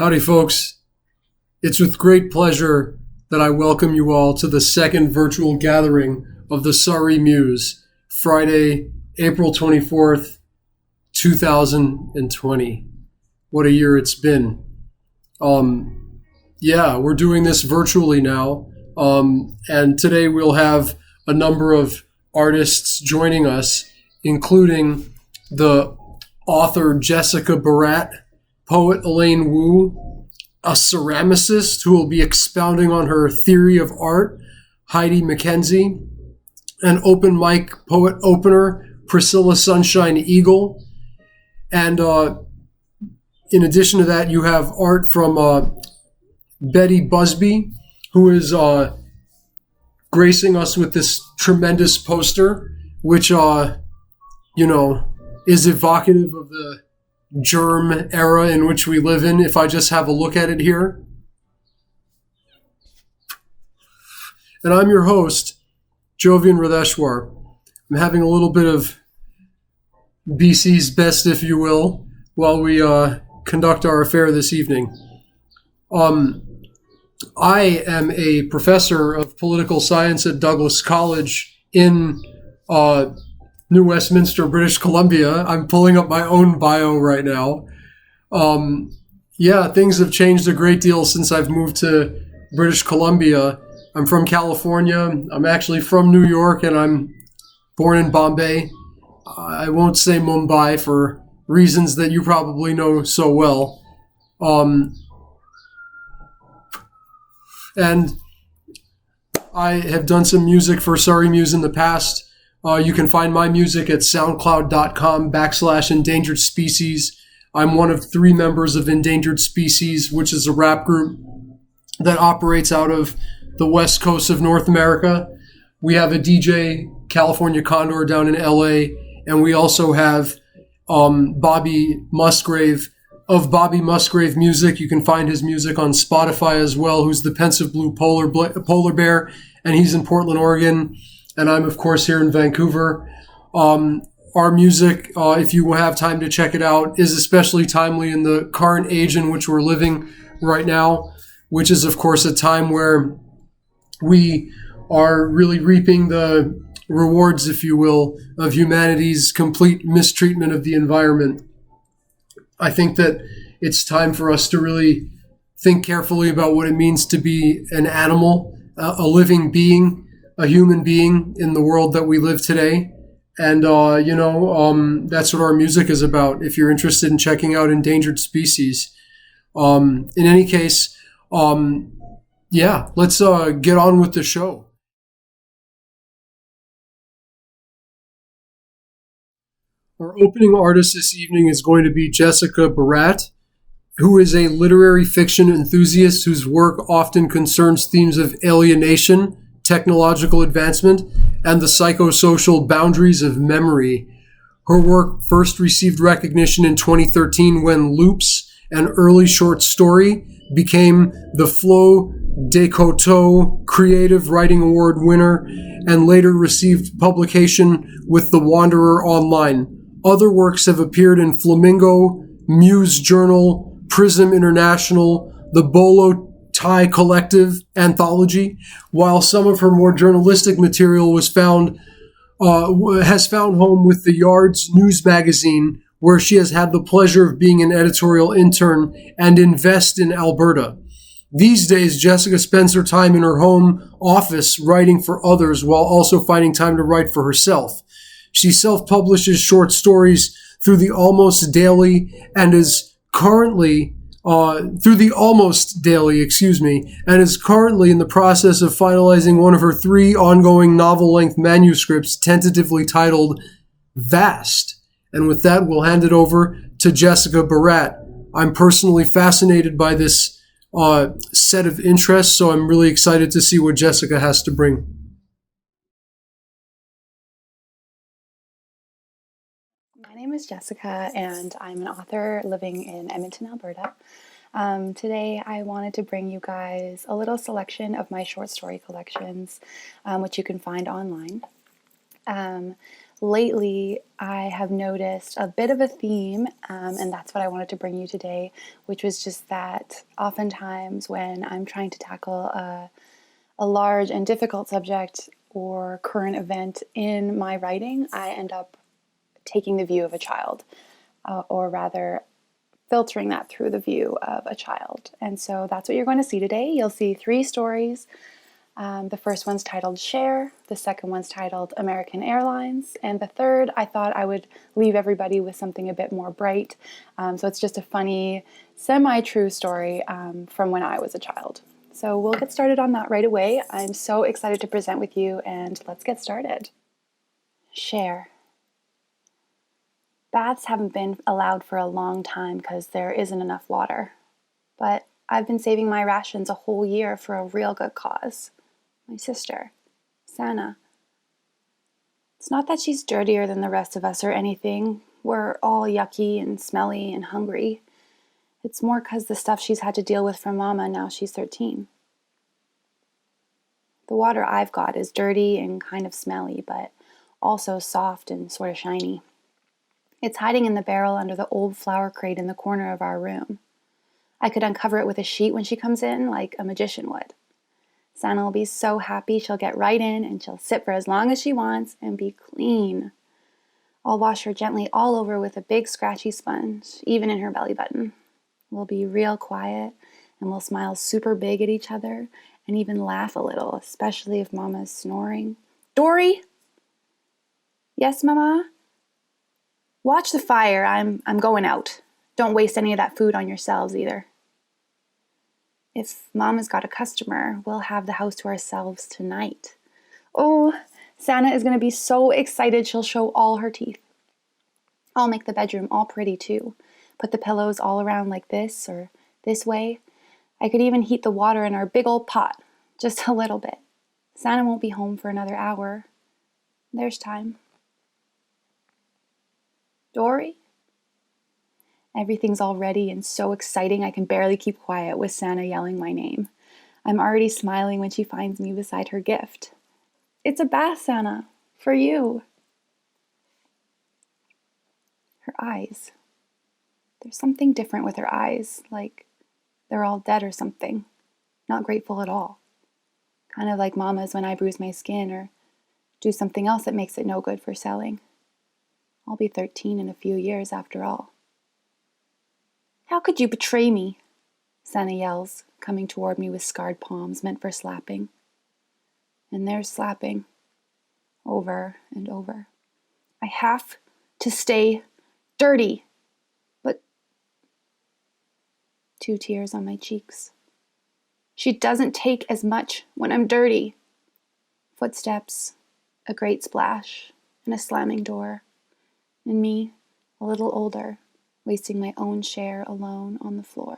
Howdy, folks. It's with great pleasure that I welcome you all to the second virtual gathering of the Surrey Muse, Friday, April 24th, 2020. What a year it's been. We're doing this virtually now, and today we'll have a number of artists joining us, including the author Jessica Barrat, poet Elaine Wu, a ceramicist who will be expounding on her theory of art, Heidi Mackenzie, an open mic poet opener, Priscilla Sunshine Eagle, and in addition to that, you have art from Betty Busby, who is gracing us with this tremendous poster, which, is evocative of the germ era in which we live in, if I just have a look at it here. And I'm your host, Jovian Radeshwar. I'm having a little bit of BC's best, if you will, while we conduct our affair this evening. I am a professor of political science at Douglas College in New Westminster, British Columbia. I'm pulling up my own bio right now. Things have changed a great deal since I've moved to British Columbia. I'm from California. I'm actually from New York, and I'm born in Bombay. I won't say Mumbai for reasons that you probably know so well. And I have done some music for Surrey Muse in the past. You can find my music at soundcloud.com/endangered species. I'm one of 3 members of Endangered Species, which is a rap group that operates out of the west coast of North America. We have a DJ, California Condor, down in LA, and we also have Bobby Musgrave of Bobby Musgrave Music. You can find his music on Spotify as well, who's the pensive blue polar bear, and he's in Portland, Oregon. And I'm, of course, here in Vancouver. Our music, if you have time to check it out, is especially timely in the current age in which we're living right now, which is, of course, a time where we are really reaping the rewards, if you will, of humanity's complete mistreatment of the environment. I think that it's time for us to really think carefully about what it means to be an animal, a living being, a human being in the world that we live today. And, that's what our music is about, if you're interested in checking out Endangered Species. In any case, let's get on with the show. Our opening artist this evening is going to be Jessica Barrat, who is a literary fiction enthusiast whose work often concerns themes of alienation, technological advancement, and the psychosocial boundaries of memory. Her work first received recognition in 2013 when Loops, an early short story, became the Flo de Coteau Creative Writing Award winner and later received publication with The Wanderer Online. Other works have appeared in Flamingo, Muse Journal, Prism International, the Bolo Thai Collective anthology, while some of her more journalistic material has found home with the Yard's news magazine, where she has had the pleasure of being an editorial intern, and Invest in Alberta. These days, Jessica spends her time in her home office writing for others while also finding time to write for herself. She self-publishes short stories through the Almost Daily and is currently in the process of finalizing one of her 3 ongoing novel-length manuscripts, tentatively titled Vast. And with that, we'll hand it over to Jessica Barrat. I'm personally fascinated by this set of interests, so I'm really excited to see what Jessica has to bring. My name is Jessica, and I'm an author living in Edmonton, Alberta. Today I wanted to bring you guys a little selection of my short story collections, which you can find online. lately I have noticed a bit of a theme, and that's what I wanted to bring you today, which was just that oftentimes when I'm trying to tackle a large and difficult subject or current event in my writing, I end up taking the view of a child, or rather filtering that through the view of a child. And so that's what you're going to see today. You'll see 3 stories. The first one's titled Share, the second one's titled American Airlines, and the third I thought I would leave everybody with something a bit more bright. So it's just a funny, semi-true story from when I was a child. So we'll get started on that right away. I'm so excited to present with you, and let's get started. Share. Baths haven't been allowed for a long time because there isn't enough water. But I've been saving my rations a whole year for a real good cause. My sister, Sana. It's not that she's dirtier than the rest of us or anything. We're all yucky and smelly and hungry. It's more because the stuff she's had to deal with from Mama now she's 13. The water I've got is dirty and kind of smelly, but also soft and sort of shiny. It's hiding in the barrel under the old flower crate in the corner of our room. I could uncover it with a sheet when she comes in, like a magician would. Sana will be so happy she'll get right in and she'll sit for as long as she wants and be clean. I'll wash her gently all over with a big scratchy sponge, even in her belly button. We'll be real quiet and we'll smile super big at each other and even laugh a little, especially if Mama's snoring. Dory? Yes, Mama? Watch the fire. I'm going out. Don't waste any of that food on yourselves either. If Mama's got a customer, we'll have the house to ourselves tonight. Oh, Sana is going to be so excited she'll show all her teeth. I'll make the bedroom all pretty too. Put the pillows all around like this or this way. I could even heat the water in our big old pot, just a little bit. Sana won't be home for another hour. There's time. Dory? Everything's all ready and so exciting I can barely keep quiet with Sana yelling my name. I'm already smiling when she finds me beside her gift. It's a bath, Sana, for you. Her eyes. There's something different with her eyes, like they're all dead or something. Not grateful at all. Kind of like Mama's when I bruise my skin or do something else that makes it no good for selling. I'll be 13 in a few years after all. How could you betray me? Sana yells, coming toward me with scarred palms meant for slapping. And there's slapping. Over and over. I have to stay dirty. But 2 tears on my cheeks. She doesn't take as much when I'm dirty. Footsteps, a great splash, and a slamming door. And me, a little older, wasting my own share alone on the floor.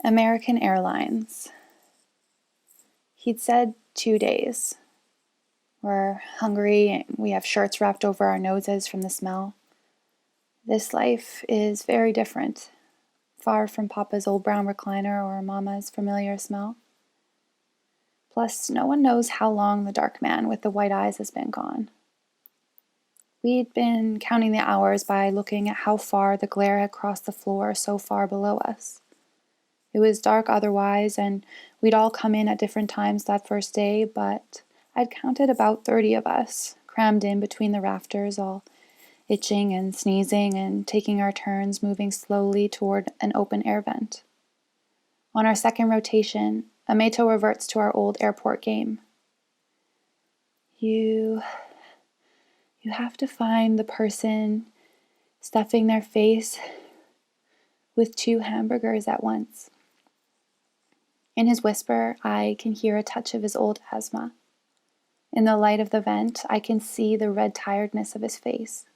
American Airlines. He'd said 2 days. We're hungry and we have shirts wrapped over our noses from the smell. This life is very different, far from Papa's old brown recliner or Mama's familiar smell. Plus, no one knows how long the dark man with the white eyes has been gone. We'd been counting the hours by looking at how far the glare had crossed the floor so far below us. It was dark otherwise, and we'd all come in at different times that first day, but I'd counted about 30 of us, crammed in between the rafters, all itching and sneezing and taking our turns moving slowly toward an open air vent. On our second rotation, Amato reverts to our old airport game. You have to find the person stuffing their face with 2 hamburgers at once. In his whisper, I can hear a touch of his old asthma. In the light of the vent, I can see the red tiredness of his face.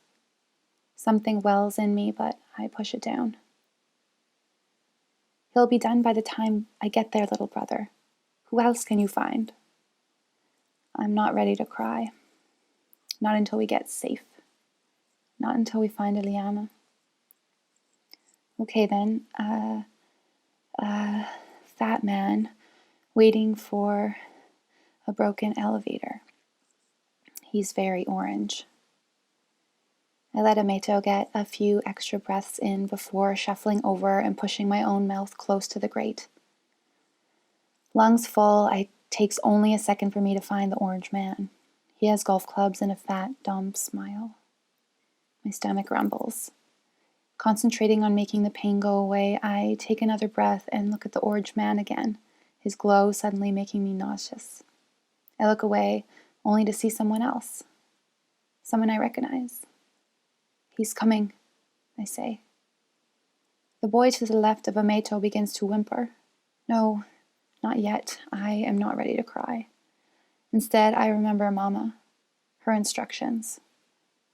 Something wells in me, but I push it down. He'll be done by the time I get there, little brother. Who else can you find? I'm not ready to cry. Not until we get safe. Not until we find Eliana. Okay then, fat man, waiting for a broken elevator. He's very orange. I let Ameto get a few extra breaths in before shuffling over and pushing my own mouth close to the grate. Lungs full, it takes only a second for me to find the orange man. He has golf clubs and a fat, dumb smile. My stomach rumbles. Concentrating on making the pain go away, I take another breath and look at the orange man again, his glow suddenly making me nauseous. I look away, only to see someone else. Someone I recognize. He's coming, I say. The boy to the left of Ameto begins to whimper. No, not yet. I am not ready to cry. Instead, I remember Mama, her instructions.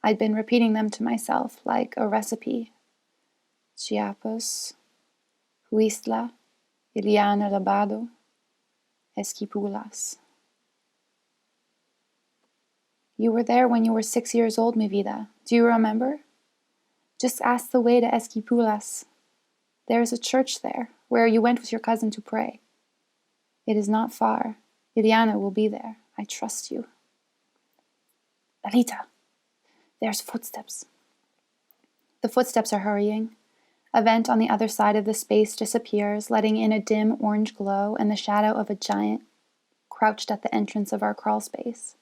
I'd been repeating them to myself like a recipe. Chiapos, Huistla, Iliana Rabado, Esquipulas. You were there when you were 6 years old, mi vida. Do you remember? Just ask the way to Esquipulas. There is a church there, where you went with your cousin to pray. It is not far. Iliana will be there. I trust you. Lalita, there's footsteps. The footsteps are hurrying. A vent on the other side of the space disappears, letting in a dim orange glow and the shadow of a giant crouched at the entrance of our crawl space.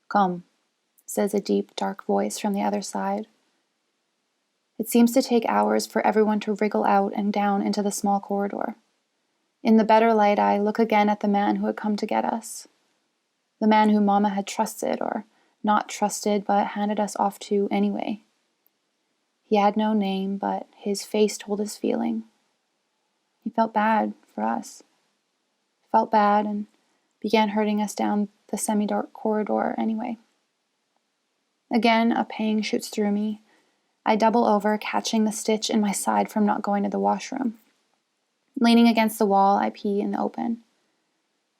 Come, says a deep, dark voice from the other side. It seems to take hours for everyone to wriggle out and down into the small corridor. In the better light, I look again at the man who had come to get us. The man who Mama had trusted, or not trusted, but handed us off to anyway. He had no name, but his face told his feeling. He felt bad for us. Felt bad and began herding us down the semi-dark corridor anyway. Again, a pang shoots through me. I double over, catching the stitch in my side from not going to the washroom. Leaning against the wall, I pee in the open.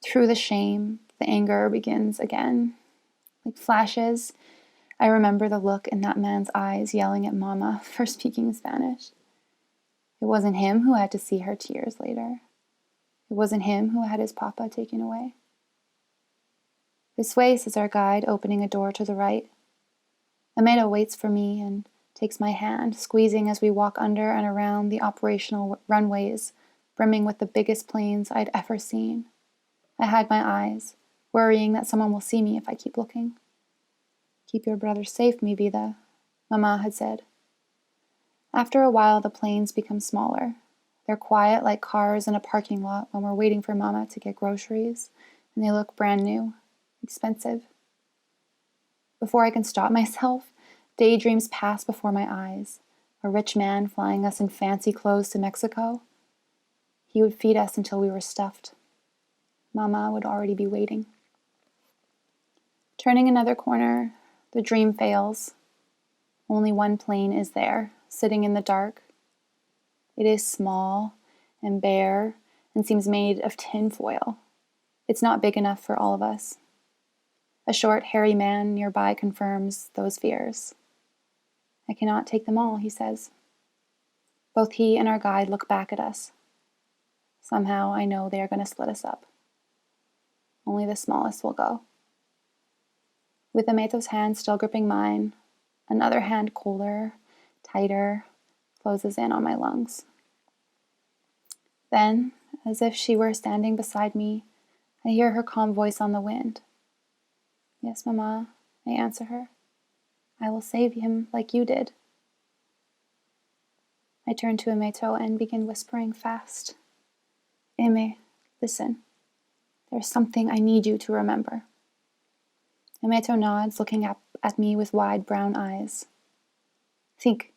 Through the shame, the anger begins again. Like flashes, I remember the look in that man's eyes yelling at Mama for speaking Spanish. It wasn't him who had to see her tears later. It wasn't him who had his papa taken away. This way, says our guide, opening a door to the right. Ameto waits for me and takes my hand, squeezing as we walk under and around the operational runways, brimming with the biggest planes I'd ever seen. I hide my eyes, worrying that someone will see me if I keep looking. Keep your brother safe, mi vida, Mama had said. After a while, the planes become smaller. They're quiet like cars in a parking lot when we're waiting for Mama to get groceries, and they look brand new, expensive. Before I can stop myself, daydreams pass before my eyes. A rich man flying us in fancy clothes to Mexico. He would feed us until we were stuffed. Mama would already be waiting. Turning another corner, the dream fails. Only one plane is there, sitting in the dark. It is small and bare and seems made of tin foil. It's not big enough for all of us. A short, hairy man nearby confirms those fears. I cannot take them all, he says. Both he and our guide look back at us. Somehow I know they are going to split us up. Only the smallest will go. With Ameto's hand still gripping mine, another hand colder, tighter, closes in on my lungs. Then, as if she were standing beside me, I hear her calm voice on the wind. Yes, Mama, I answer her. I will save him like you did. I turn to Ameto and begin whispering fast. Eme, listen. There's something I need you to remember. Ameto nods, looking up at me with wide brown eyes. Think,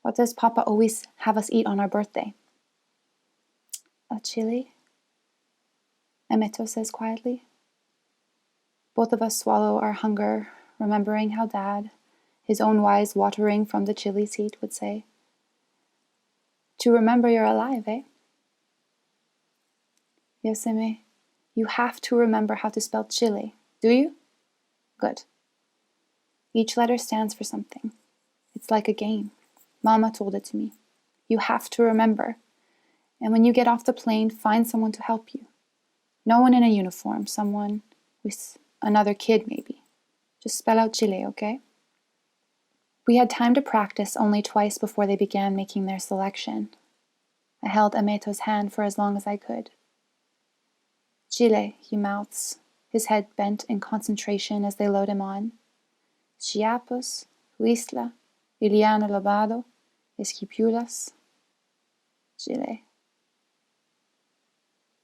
what does Papa always have us eat on our birthday? A chili? Ameto says quietly. Both of us swallow our hunger, remembering how Dad, his own wise watering from the chili's heat, would say, to remember you're alive, eh? Yes, Eme, you have to remember how to spell chili, do you? Good. Each letter stands for something. It's like a game. Mama told it to me. You have to remember. And when you get off the plane, find someone to help you. No one in a uniform, someone with another kid maybe. Just spell out Chile, okay? We had time to practice only twice before they began making their selection. I held Ameto's hand for as long as I could. Chile, he mouths, his head bent in concentration as they load him on. Chiapas, Huistla, Iliana Lobado, Esquipulas. Chile.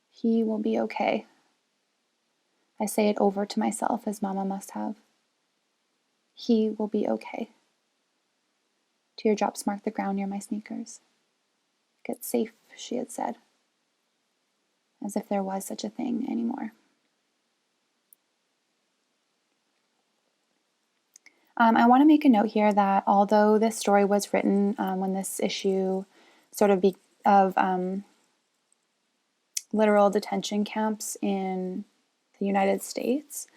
He will be okay. I say it over to myself as Mama must have. He will be okay. Teardrops marked the ground near my sneakers. Get safe, she had said. As if there was such a thing anymore. I want to make a note here that although this story was written when this issue sort of literal detention camps in the United States,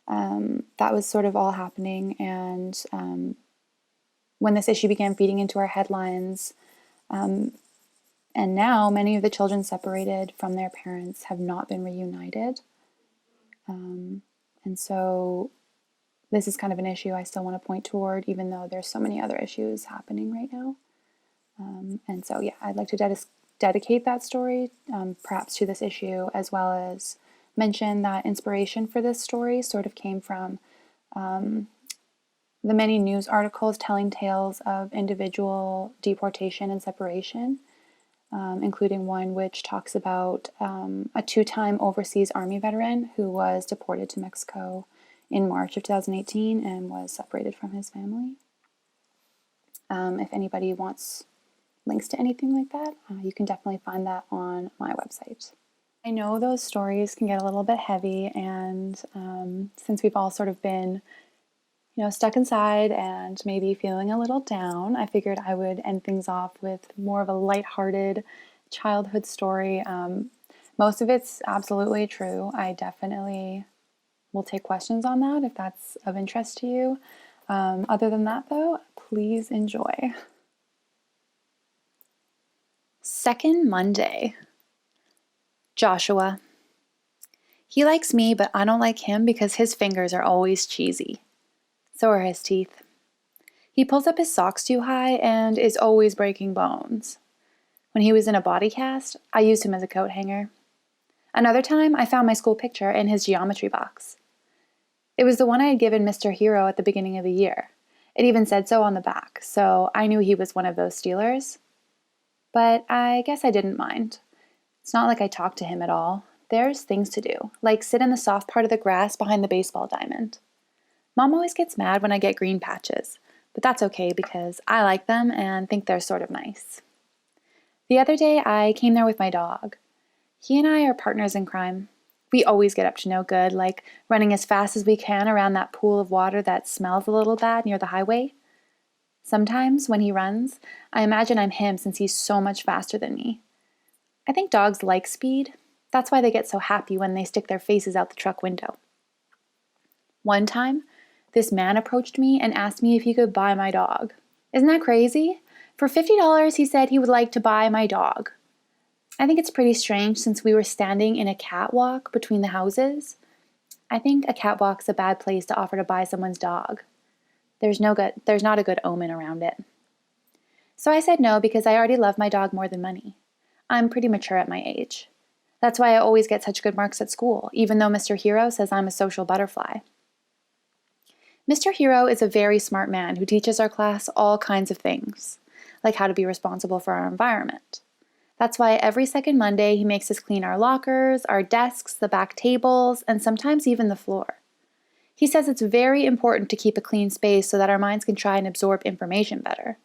that was sort of all happening, and when this issue began feeding into our headlines, and now many of the children separated from their parents have not been reunited, and so this is kind of an issue I still want to point toward, even though there's so many other issues happening right now. And so, yeah, I'd like to dedicate that story, perhaps to this issue, as well as mention that inspiration for this story sort of came from the many news articles telling tales of individual deportation and separation, including one which talks about a two-time overseas Army veteran who was deported to Mexico in March of 2018 and was separated from his family. If anybody wants links to anything like that, you can definitely find that on my website. I know those stories can get a little bit heavy, and since we've all sort of been, stuck inside and maybe feeling a little down, I figured I would end things off with more of a lighthearted childhood story. Most of it's absolutely true. I definitely will take questions on that if that's of interest to you. Other than that, though, please enjoy. Second Monday. Joshua. He likes me, but I don't like him because his fingers are always cheesy. So are his teeth. He pulls up his socks too high and is always breaking bones. When he was in a body cast, I used him as a coat hanger. Another time, I found my school picture in his geometry box. It was the one I had given Mr. Hero at the beginning of the year. It even said so on the back, so I knew he was one of those stealers. But I guess I didn't mind. It's not like I talked to him at all. There's things to do, like sit in the soft part of the grass behind the baseball diamond. Mom always gets mad when I get green patches, but that's okay because I like them and think they're sort of nice. The other day, I came there with my dog. He and I are partners in crime. We always get up to no good, like running as fast as we can around that pool of water that smells a little bad near the highway. Sometimes, when he runs, I imagine I'm him since he's so much faster than me. I think dogs like speed. That's why they get so happy when they stick their faces out the truck window. One time, this man approached me and asked me if he could buy my dog. Isn't that crazy? For $50, he said he would like to buy my dog. I think it's pretty strange since we were standing in a catwalk between the houses. I think a catwalk's a bad place to offer to buy someone's dog. There's not a good omen around it. So I said no because I already love my dog more than money. I'm pretty mature at my age. That's why I always get such good marks at school, even though Mr. Hero says I'm a social butterfly. Mr. Hero is a very smart man who teaches our class all kinds of things, like how to be responsible for our environment. That's why every second Monday he makes us clean our lockers, our desks, the back tables, and sometimes even the floor. He says it's very important to keep a clean space so that our minds can try and absorb information better.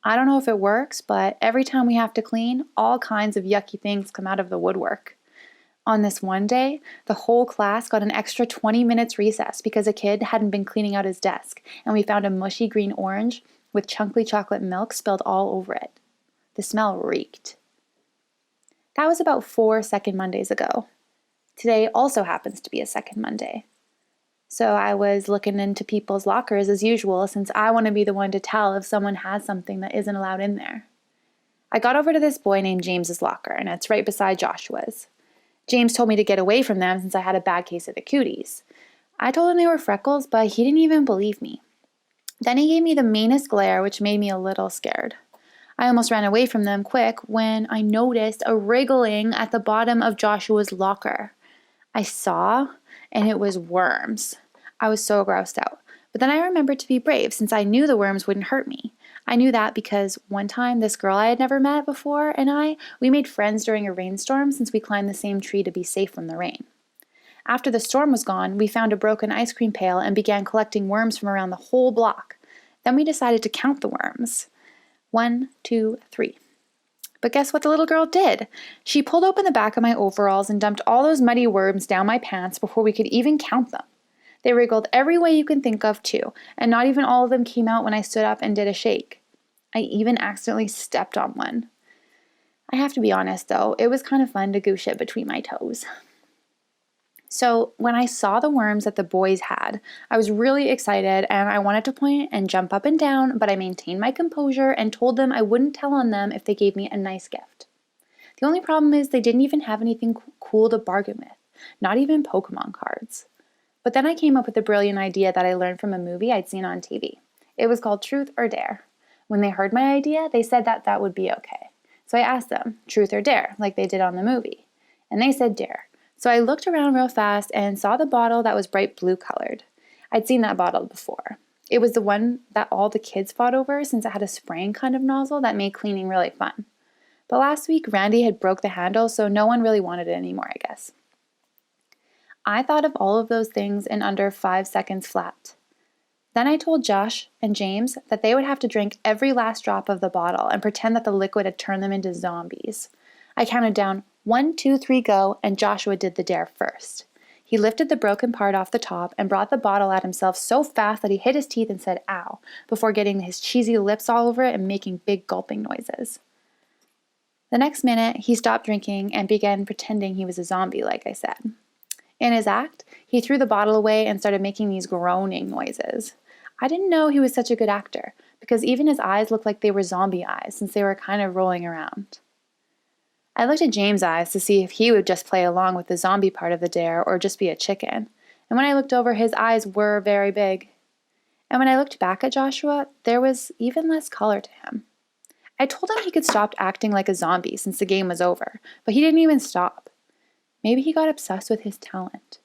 I don't know if it works, but every time we have to clean, all kinds of yucky things come out of the woodwork. On this one day, the whole class got an extra 20 minutes recess because a kid hadn't been cleaning out his desk, and we found a mushy green orange with chunky chocolate milk spilled all over it. The smell reeked. That was about 4 second Mondays ago. Today also happens to be a second Monday. So I was looking into people's lockers as usual since I want to be the one to tell if someone has something that isn't allowed in there. I got over to this boy named James's locker, and it's right beside Joshua's. James told me to get away from them since I had a bad case of the cooties. I told him they were freckles, but he didn't even believe me. Then he gave me the meanest glare, which made me a little scared. I almost ran away from them quick when I noticed a wriggling at the bottom of Joshua's locker. I saw, and it was worms. I was so grossed out. But then I remembered to be brave since I knew the worms wouldn't hurt me. I knew that because one time this girl I had never met before and we made friends during a rainstorm since we climbed the same tree to be safe from the rain. After the storm was gone, we found a broken ice cream pail and began collecting worms from around the whole block. Then we decided to count the worms. 1, 2, 3. But guess what the little girl did? She pulled open the back of my overalls and dumped all those muddy worms down my pants before we could even count them. They wriggled every way you can think of, too, and not even all of them came out when I stood up and did a shake. I even accidentally stepped on one. I have to be honest, though, it was kind of fun to goosh it between my toes. So when I saw the worms that the boys had, I was really excited and I wanted to point and jump up and down, but I maintained my composure and told them I wouldn't tell on them if they gave me a nice gift. The only problem is they didn't even have anything cool to bargain with, not even Pokemon cards. But then I came up with a brilliant idea that I learned from a movie I'd seen on TV. It was called Truth or Dare. When they heard my idea, they said that that would be okay. So I asked them, truth or dare, like they did on the movie. And they said dare. So I looked around real fast and saw the bottle that was bright blue colored. I'd seen that bottle before. It was the one that all the kids fought over since it had a spraying kind of nozzle that made cleaning really fun. But last week, Randy had broke the handle, so no one really wanted it anymore, I guess. I thought of all of those things in under 5 seconds flat. Then I told Josh and James that they would have to drink every last drop of the bottle and pretend that the liquid had turned them into zombies. I counted down 1, 2, 3, go, and Joshua did the dare first. He lifted the broken part off the top and brought the bottle at himself so fast that he hit his teeth and said, ow, before getting his cheesy lips all over it and making big gulping noises. The next minute, he stopped drinking and began pretending he was a zombie, like I said. In his act, he threw the bottle away and started making these groaning noises. I didn't know he was such a good actor, because even his eyes looked like they were zombie eyes since they were kind of rolling around. I looked at James' eyes to see if he would just play along with the zombie part of the dare or just be a chicken, and when I looked over, his eyes were very big. And when I looked back at Joshua, there was even less color to him. I told him he could stop acting like a zombie since the game was over, but he didn't even stop. Maybe he got obsessed with his talent.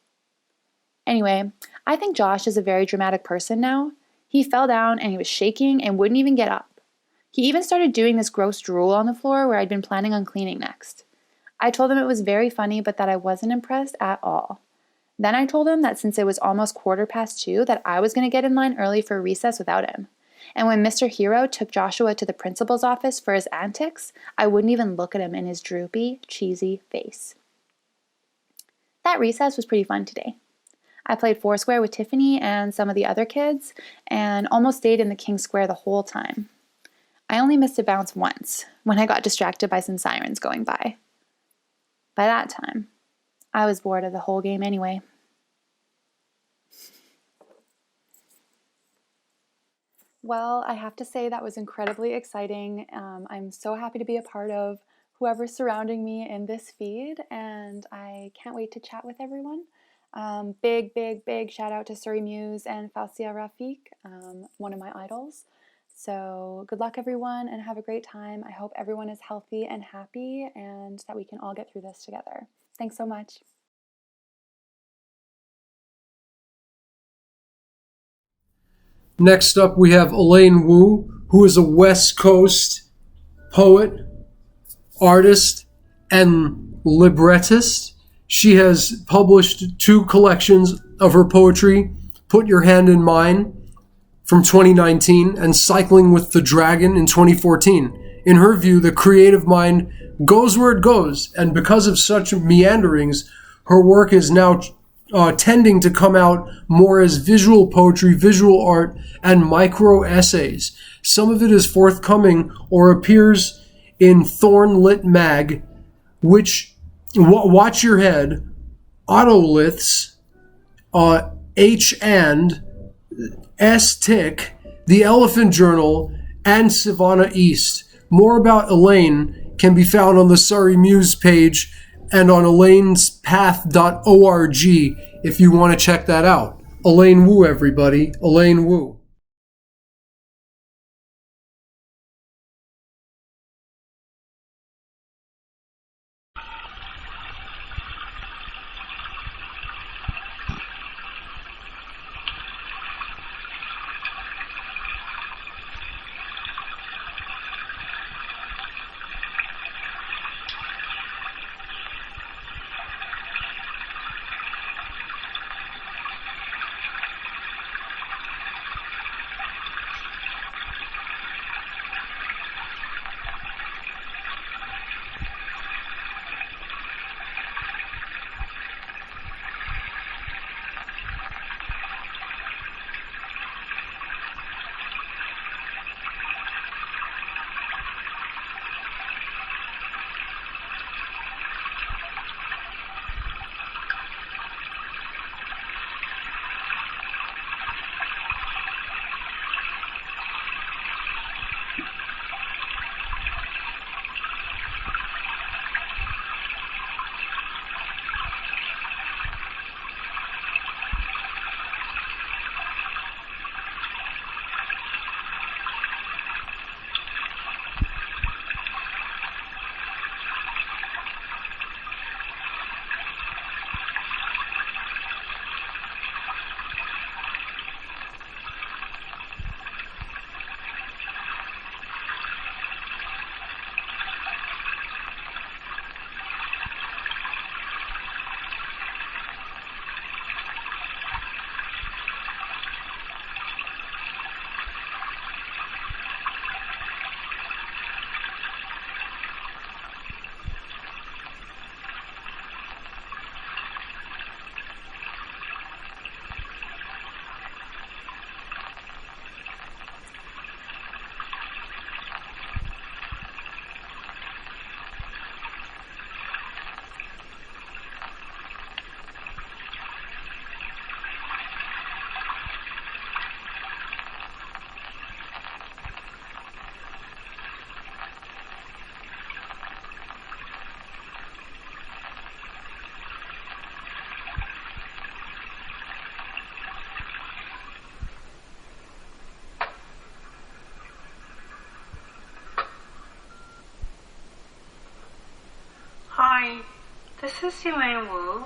Anyway, I think Josh is a very dramatic person now. He fell down and he was shaking and wouldn't even get up. He even started doing this gross drool on the floor where I'd been planning on cleaning next. I told him it was very funny, but that I wasn't impressed at all. Then I told him that since it was almost 2:15, that I was going to get in line early for recess without him. And when Mr. Hero took Joshua to the principal's office for his antics, I wouldn't even look at him in his droopy, cheesy face. That recess was pretty fun today. I played Foursquare with Tiffany and some of the other kids, and almost stayed in the King Square the whole time. I only missed a bounce once, when I got distracted by some sirens going by. By that time, I was bored of the whole game anyway. Well, I have to say that was incredibly exciting. I'm so happy to be a part of whoever's surrounding me in this feed, and I can't wait to chat with everyone. Big shout out to Surrey Muse and Fausia Rafiq, one of my idols. So good luck everyone and have a great time. I hope everyone is healthy and happy and that we can all get through this together. Thanks so much. Next up, we have Elaine Wu, who is a West Coast poet, artist, and librettist. She has published 2 collections of her poetry, Put Your Hand in Mine from 2019 and Cycling with the Dragon in 2014. In her view, the creative mind goes where it goes, and because of such meanderings, her work is now tending to come out more as visual poetry, visual art, and micro essays. Some of it is forthcoming or appears in Thornlit Mag, which, watch your head, Autoliths, H and S Tick, The Elephant Journal, and Savannah East. More about Elaine can be found on the Surrey Muse page and on elainespath.org if you want to check that out. Elaine Wu, everybody. Elaine Wu. Hi, this is Elaine Wu.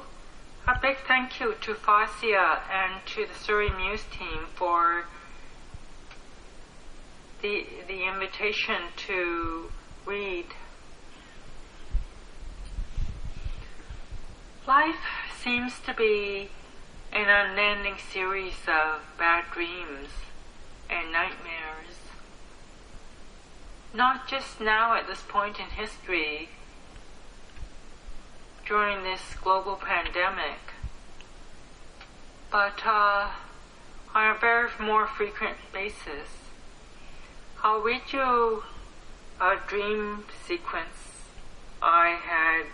A big thank you to Fascia and to the Surrey Muse team for the invitation to read. Life seems to be an unending series of bad dreams and nightmares. Not just now at this point in history, during this global pandemic, but on a very more frequent basis. I'll read you a dream sequence I had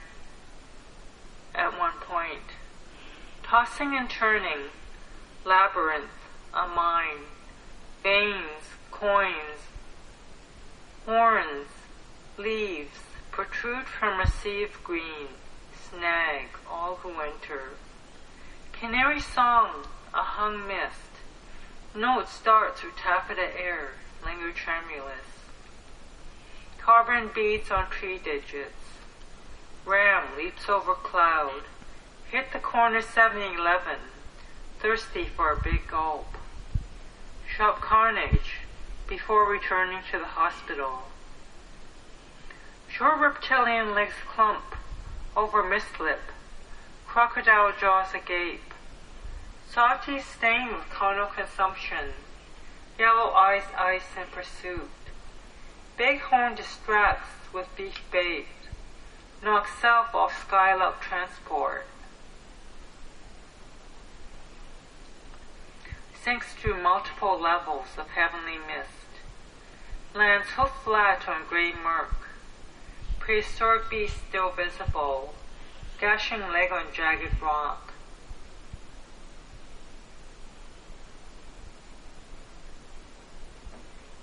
at one point. Tossing and turning, labyrinth, a mine, veins, coins, horns, leaves, protrude from a sea of green, snag all who enter. Canary song, a hung mist, notes dart through taffeta air, linger tremulous. Carbon beads on tree digits. Ram leaps over cloud, hit the corner 7-Eleven, thirsty for a big gulp. Shop carnage before returning to the hospital. Short reptilian legs clump over mislip, crocodile jaws agape. Salty stain with carnal consumption, yellow eyes ice in pursuit. Bighorn distracts with beef bait, knocks self off skylark transport. Sinks through multiple levels of heavenly mist. Lands hoof flat on grey murk. Prehistoric beast still visible, gashing leg on jagged rock.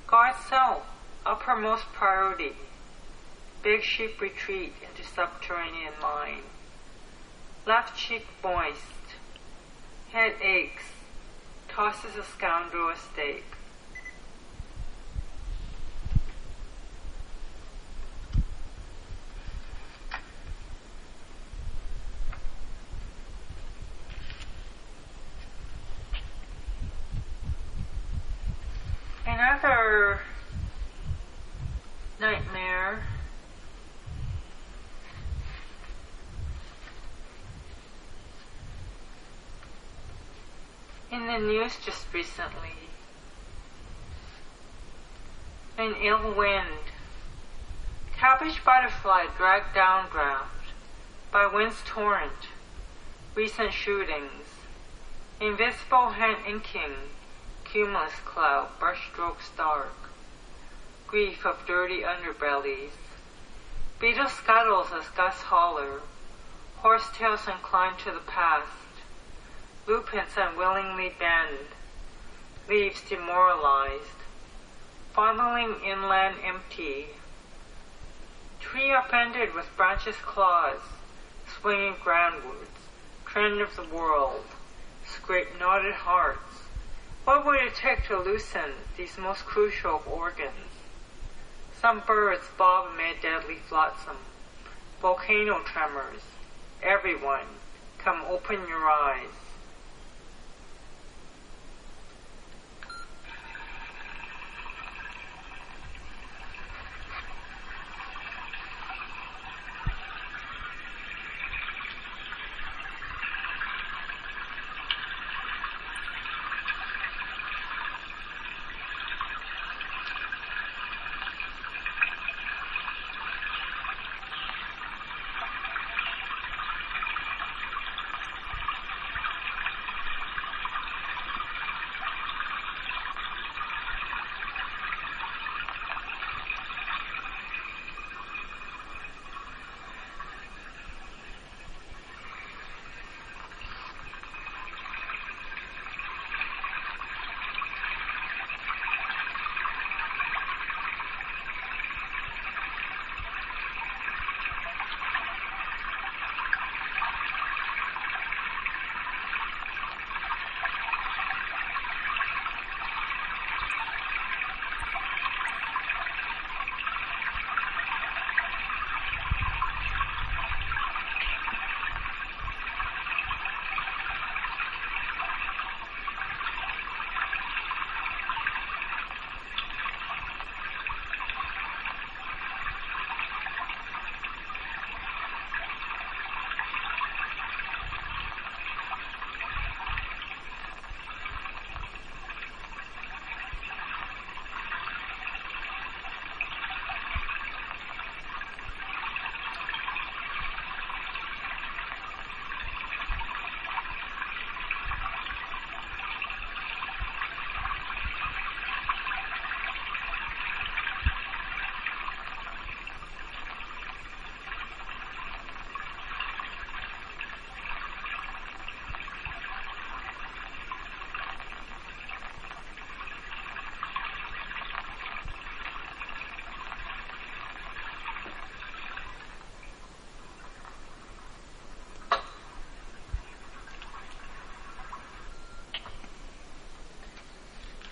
God's self, uppermost priority. Big sheep retreat into subterranean mine. Left cheek moist. Head aches. Tosses a scoundrel a steak. Another nightmare in the news just recently. An ill wind. Cabbage butterfly dragged down draft by wind's torrent. Recent shootings. Invisible hand inking. Cumulus cloud, brushstrokes dark. Grief of dirty underbellies. Beetle scuttles as gusts holler. Horsetails inclined to the past. Lupins unwillingly bend. Leaves demoralized. Fondling inland empty. Tree upended with branches claws. Swinging groundwards. Trend of the world. Scrape knotted hearts. What would it take to loosen these most crucial of organs? Some birds bob amid deadly flotsam. Volcano tremors. Everyone, come open your eyes.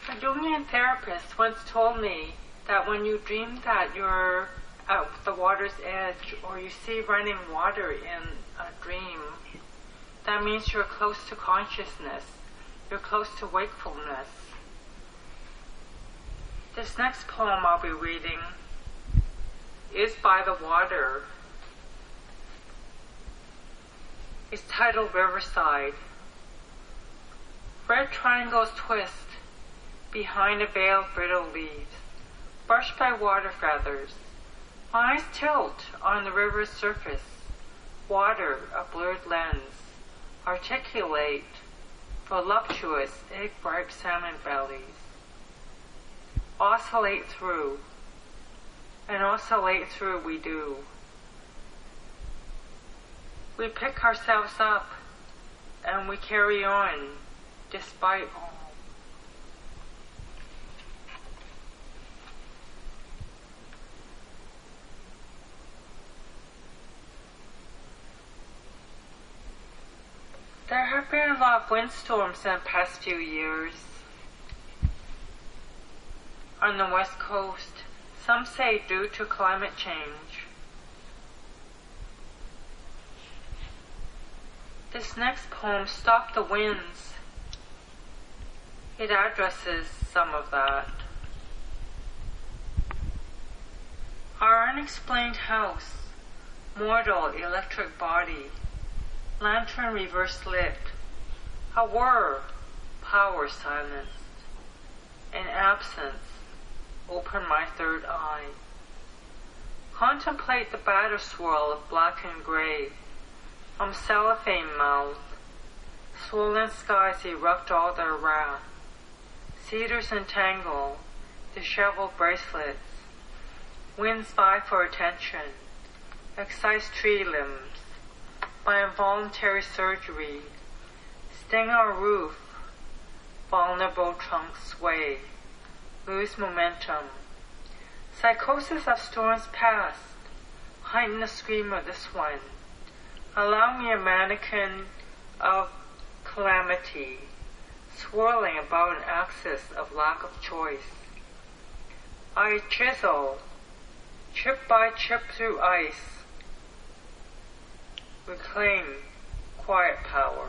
A Jovian therapist once told me that when you dream that you're at the water's edge or you see running water in a dream, that means you're close to consciousness, you're close to wakefulness. This next poem I'll be reading is by the water. It's titled Riverside. Red triangles twist behind a veil of brittle leaves, brushed by water feathers. My eyes tilt on the river's surface, water a blurred lens, articulate, voluptuous egg-bright salmon bellies. Oscillate through, and oscillate through we do. We pick ourselves up, and we carry on, despite all. There have been a lot of windstorms in the past few years. On the west coast, some say due to climate change. This next poem, Stop the Winds, it addresses some of that. Our unexplained house, mortal electric body, lantern reverse lit, a whir, power silenced. In absence, open my third eye. Contemplate the batter swirl of black and gray, cellophane mouth. Swollen skies erupt all their wrath. Cedars entangle, disheveled bracelets. Winds vie for attention, excise tree limbs. By involuntary surgery, sting our roof. Vulnerable trunks sway, lose momentum. Psychosis of storms past, heighten the scream of this one. Allow me a mannequin of calamity, swirling about an axis of lack of choice. I chisel, chip by chip through ice, reclaim quiet power.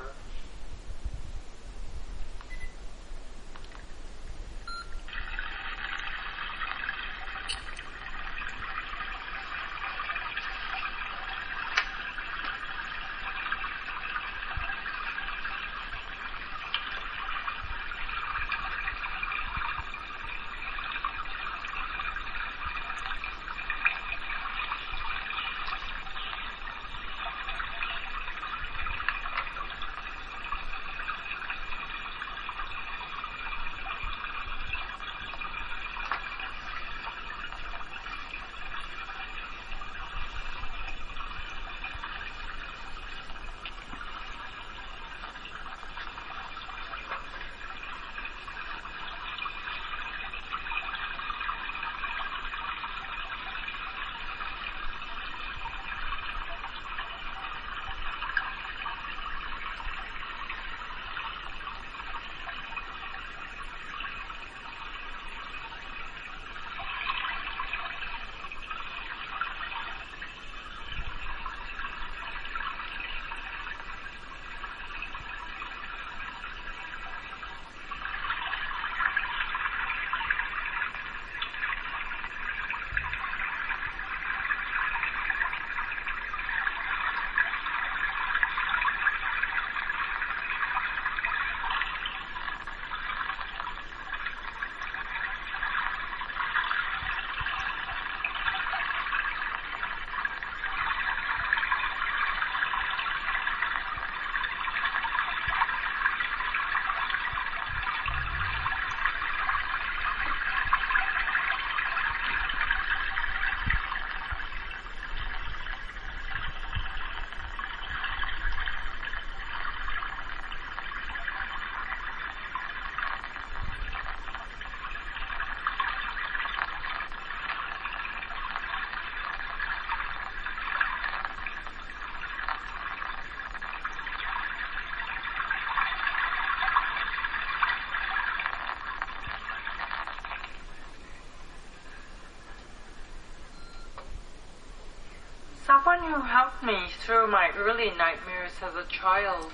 Someone who helped me through my early nightmares as a child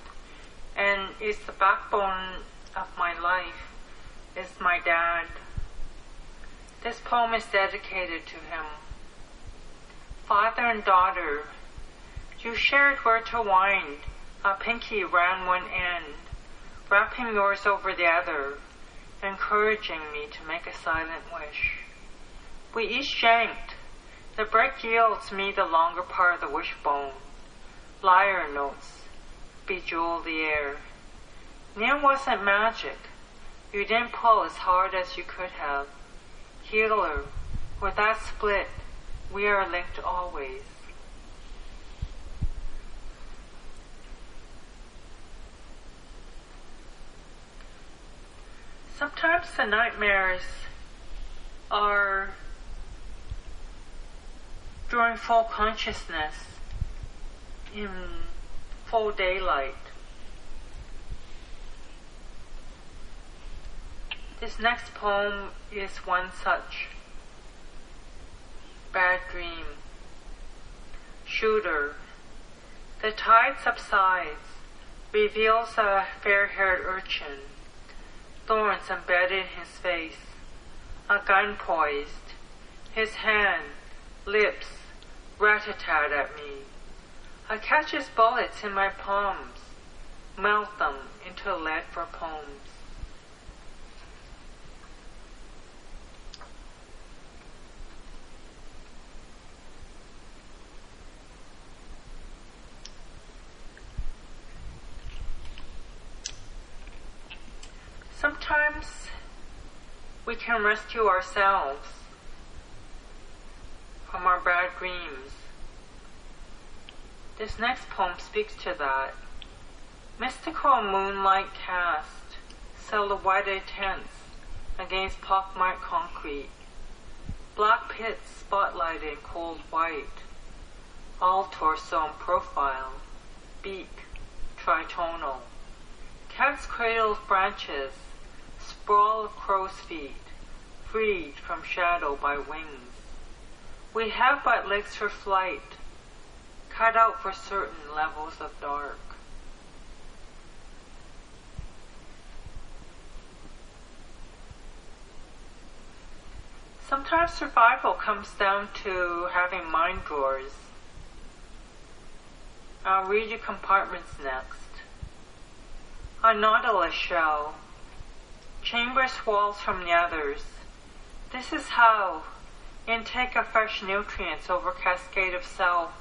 and is the backbone of my life is my dad. This poem is dedicated to him. Father and daughter, you shared where to wind, a pinky round one end, wrapping yours over the other, encouraging me to make a silent wish. We each yanked. The break yields me the longer part of the wishbone. Lyre notes bejewel the air. Near wasn't magic. You didn't pull as hard as you could have. Healer, with that split, we are linked always. Sometimes the nightmares are during full consciousness, in full daylight. This next poem is one such. Bad dream. Shooter. The tide subsides, reveals a fair-haired urchin, thorns embedded in his face, a gun poised, his hand, lips, rat-a-tat at me. I catch his bullets in my palms, melt them into lead for poems. Sometimes we can rescue ourselves from our bad dreams. This next poem speaks to that. Mystical moonlight cast, silhouetted tents against pockmarked concrete. Black pits spotlighted in cold white. All torso and profile, beak, tritonal. Cat's cradled branches, sprawl of crow's feet, freed from shadow by wings. We have but legs for flight, cut out for certain levels of dark. Sometimes survival comes down to having mind drawers. I'll read you compartments next. A nautilus shell. Chambers walls from the others. This is how intake of fresh nutrients over cascade of self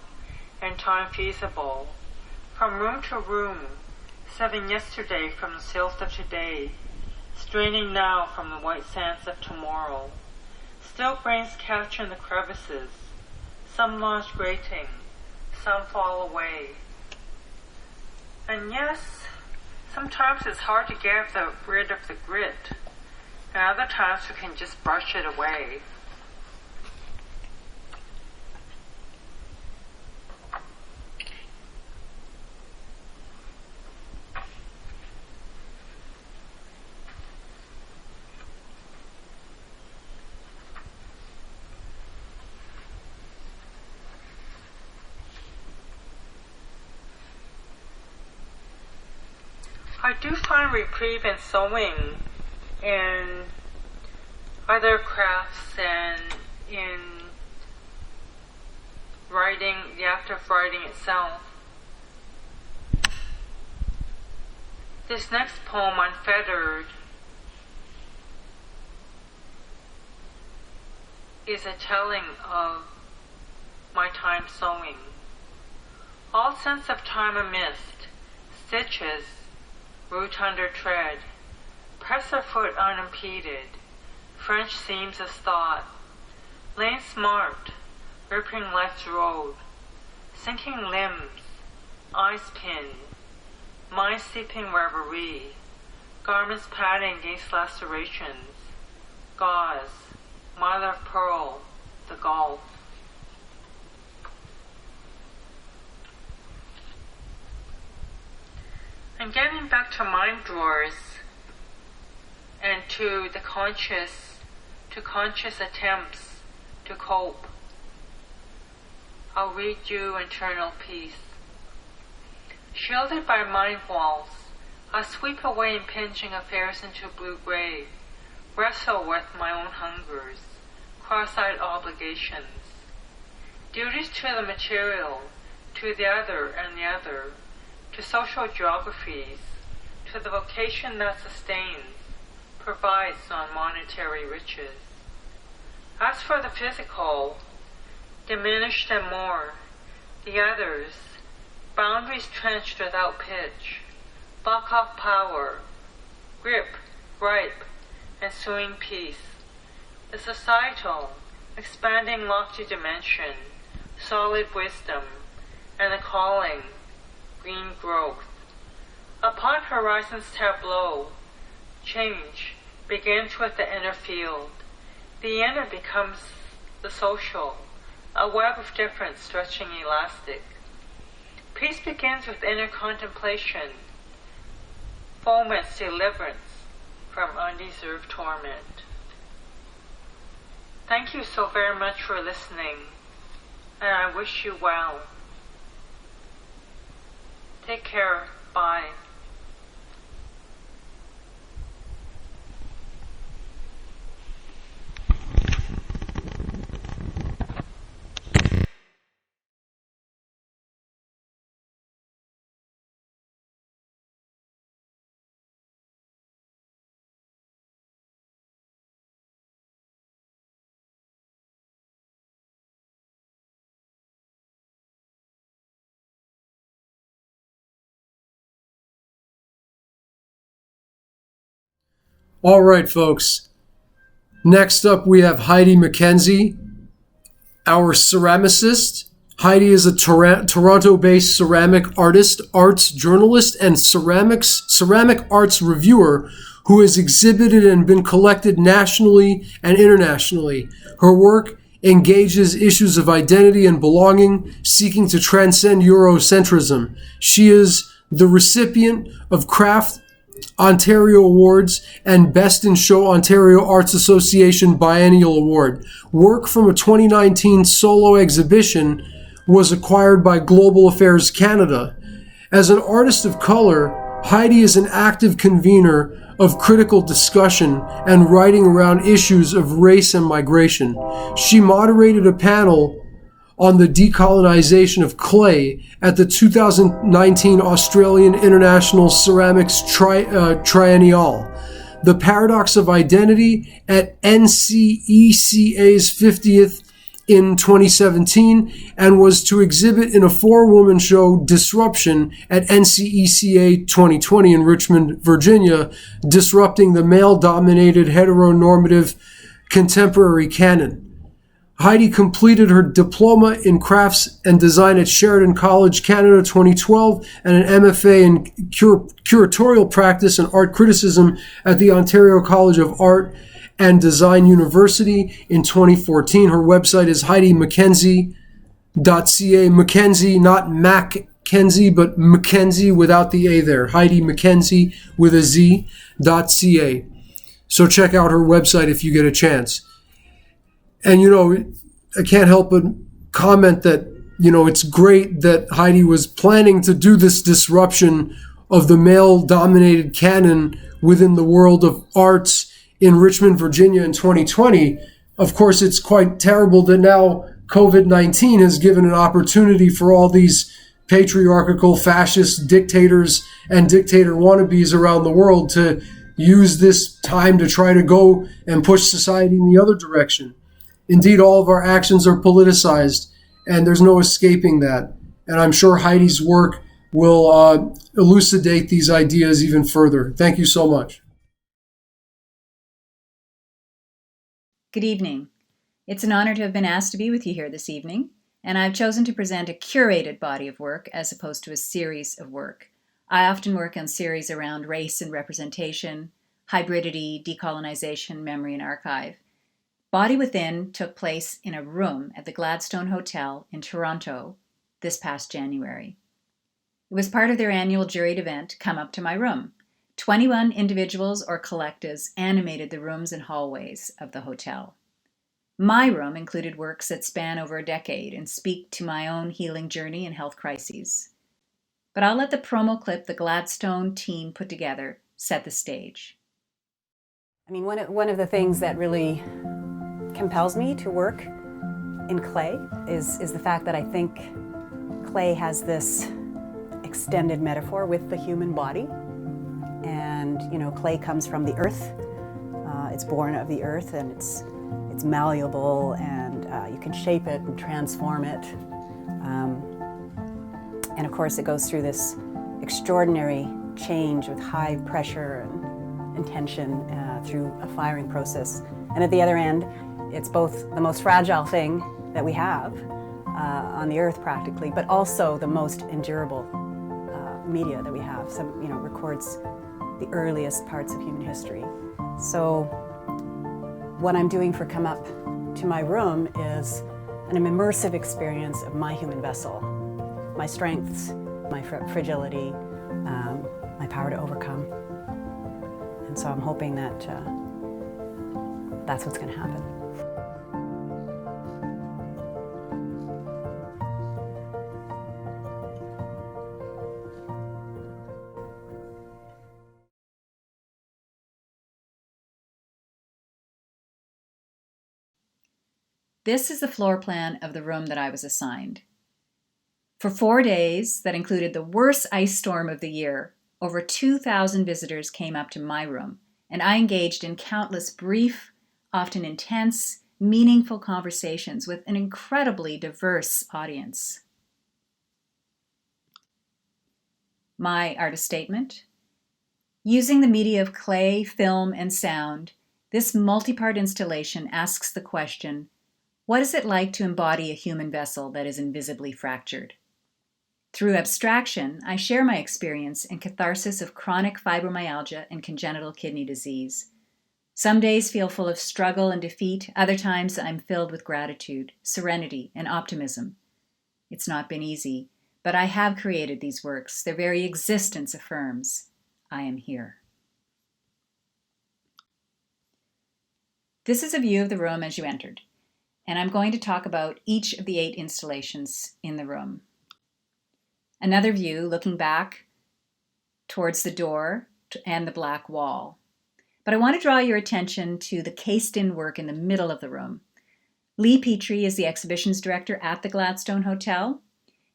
and time feasible. From room to room, sieving yesterday from the silt of today, straining now from the white sands of tomorrow. Still brains catch in the crevices, some lodge grating, some fall away. And yes, sometimes it's hard to get rid of the grit, and other times we can just brush it away. I do find reprieve in sewing, in other crafts, and in writing, the act of writing itself. This next poem, Unfettered, is a telling of my time sewing. All sense of time amist, stitches, root under tread, press a foot unimpeded, French seams of thought, lane smart, ripping life's road, sinking limbs, eyes pinned, mind steeping reverie, garments padding against lacerations, gauze, mother of pearl, the gulf. And getting back to mind drawers and to the conscious attempts to cope, I'll read you Internal Peace. Shielded by mind walls, I sweep away impinging affairs into blue-gray, wrestle with my own hungers, cross-eyed obligations, duties to the material, to the other and the other, to social geographies, to the vocation that sustains, provides non-monetary riches. As for the physical, diminished and more, the others, boundaries trenched without pitch, Paukov power, grip, ripe, ensuing peace, the societal, expanding lofty dimension, solid wisdom, and the calling, green growth. Upon horizon's tableau, change begins with the inner field. The inner becomes the social, a web of difference stretching elastic. Peace begins with inner contemplation, foments deliverance, from undeserved torment. Thank you so very much for listening, and I wish you well. Take care. Bye. All right, folks. Next up, we have Heidi Mackenzie, our ceramicist. Heidi is a Toronto-based ceramic artist, arts journalist, and ceramic arts reviewer who has exhibited and been collected nationally and internationally. Her work engages issues of identity and belonging, seeking to transcend Eurocentrism. She is the recipient of Craft Ontario Awards and Best in Show Ontario Arts Association Biennial Award. Work from a 2019 solo exhibition was acquired by Global Affairs Canada. As an artist of color, Heidi is an active convener of critical discussion and writing around issues of race and migration. She moderated a panel on the decolonization of clay at the 2019 Australian International Ceramics Triennial, The Paradox of Identity at NCECA's 50th in 2017, and was to exhibit in a four-woman show, Disruption, at NCECA 2020 in Richmond, Virginia, disrupting the male-dominated heteronormative contemporary canon. Heidi completed her diploma in crafts and design at Sheridan College, Canada 2012, and an MFA in curatorial practice and art criticism at the Ontario College of Art and Design University in 2014. Her website is HeidiMackenzie.ca. McKenzie, not Mackenzie, but McKenzie without the A there. Heidi Mackenzie with a Z.ca. So check out her website if you get a chance. And, I can't help but comment that, it's great that Heidi was planning to do this disruption of the male-dominated canon within the world of arts in Richmond, Virginia in 2020. Of course, it's quite terrible that now COVID-19 has given an opportunity for all these patriarchal, fascist dictators and dictator wannabes around the world to use this time to try to go and push society in the other direction. Indeed, all of our actions are politicized, and there's no escaping that. And I'm sure Heidi's work will elucidate these ideas even further. Thank you so much. Good evening. It's an honor to have been asked to be with you here this evening, and I've chosen to present a curated body of work as opposed to a series of work. I often work on series around race and representation, hybridity, decolonization, memory, and archive. Body Within took place in a room at the Gladstone Hotel in Toronto this past January. It was part of their annual juried event, Come Up to My Room. 21 individuals or collectives animated the rooms and hallways of the hotel. My room included works that span over a decade and speak to my own healing journey and health crises. But I'll let the promo clip the Gladstone team put together set the stage. I mean, one of the things that really compels me to work in clay is the fact that I think clay has this extended metaphor with the human body. And, clay comes from the earth. It's born of the earth, and it's malleable, and you can shape it and transform it. And of course, it goes through this extraordinary change with high pressure and tension through a firing process. And at the other end, it's both the most fragile thing that we have on the earth practically, but also the most endurable media that we have. Some, records the earliest parts of human history. So what I'm doing for Come Up to My Room is an immersive experience of my human vessel, my strengths, my fragility, my power to overcome. And so I'm hoping that that's what's going to happen. This is the floor plan of the room that I was assigned. For 4 days, that included the worst ice storm of the year, over 2,000 visitors came up to my room, and I engaged in countless brief, often intense, meaningful conversations with an incredibly diverse audience. My artist statement: using the media of clay, film, and sound, this multi-part installation asks the question, what is it like to embody a human vessel that is invisibly fractured? Through abstraction, I share my experience and catharsis of chronic fibromyalgia and congenital kidney disease. Some days feel full of struggle and defeat, other times I'm filled with gratitude, serenity, and optimism. It's not been easy, but I have created these works. Their very existence affirms, I am here. This is a view of the room as you entered, and I'm going to talk about each of the 8 installations in the room. Another view looking back towards the door and the black wall. But I want to draw your attention to the cased-in work in the middle of the room. Lee Petrie is the exhibitions director at the Gladstone Hotel.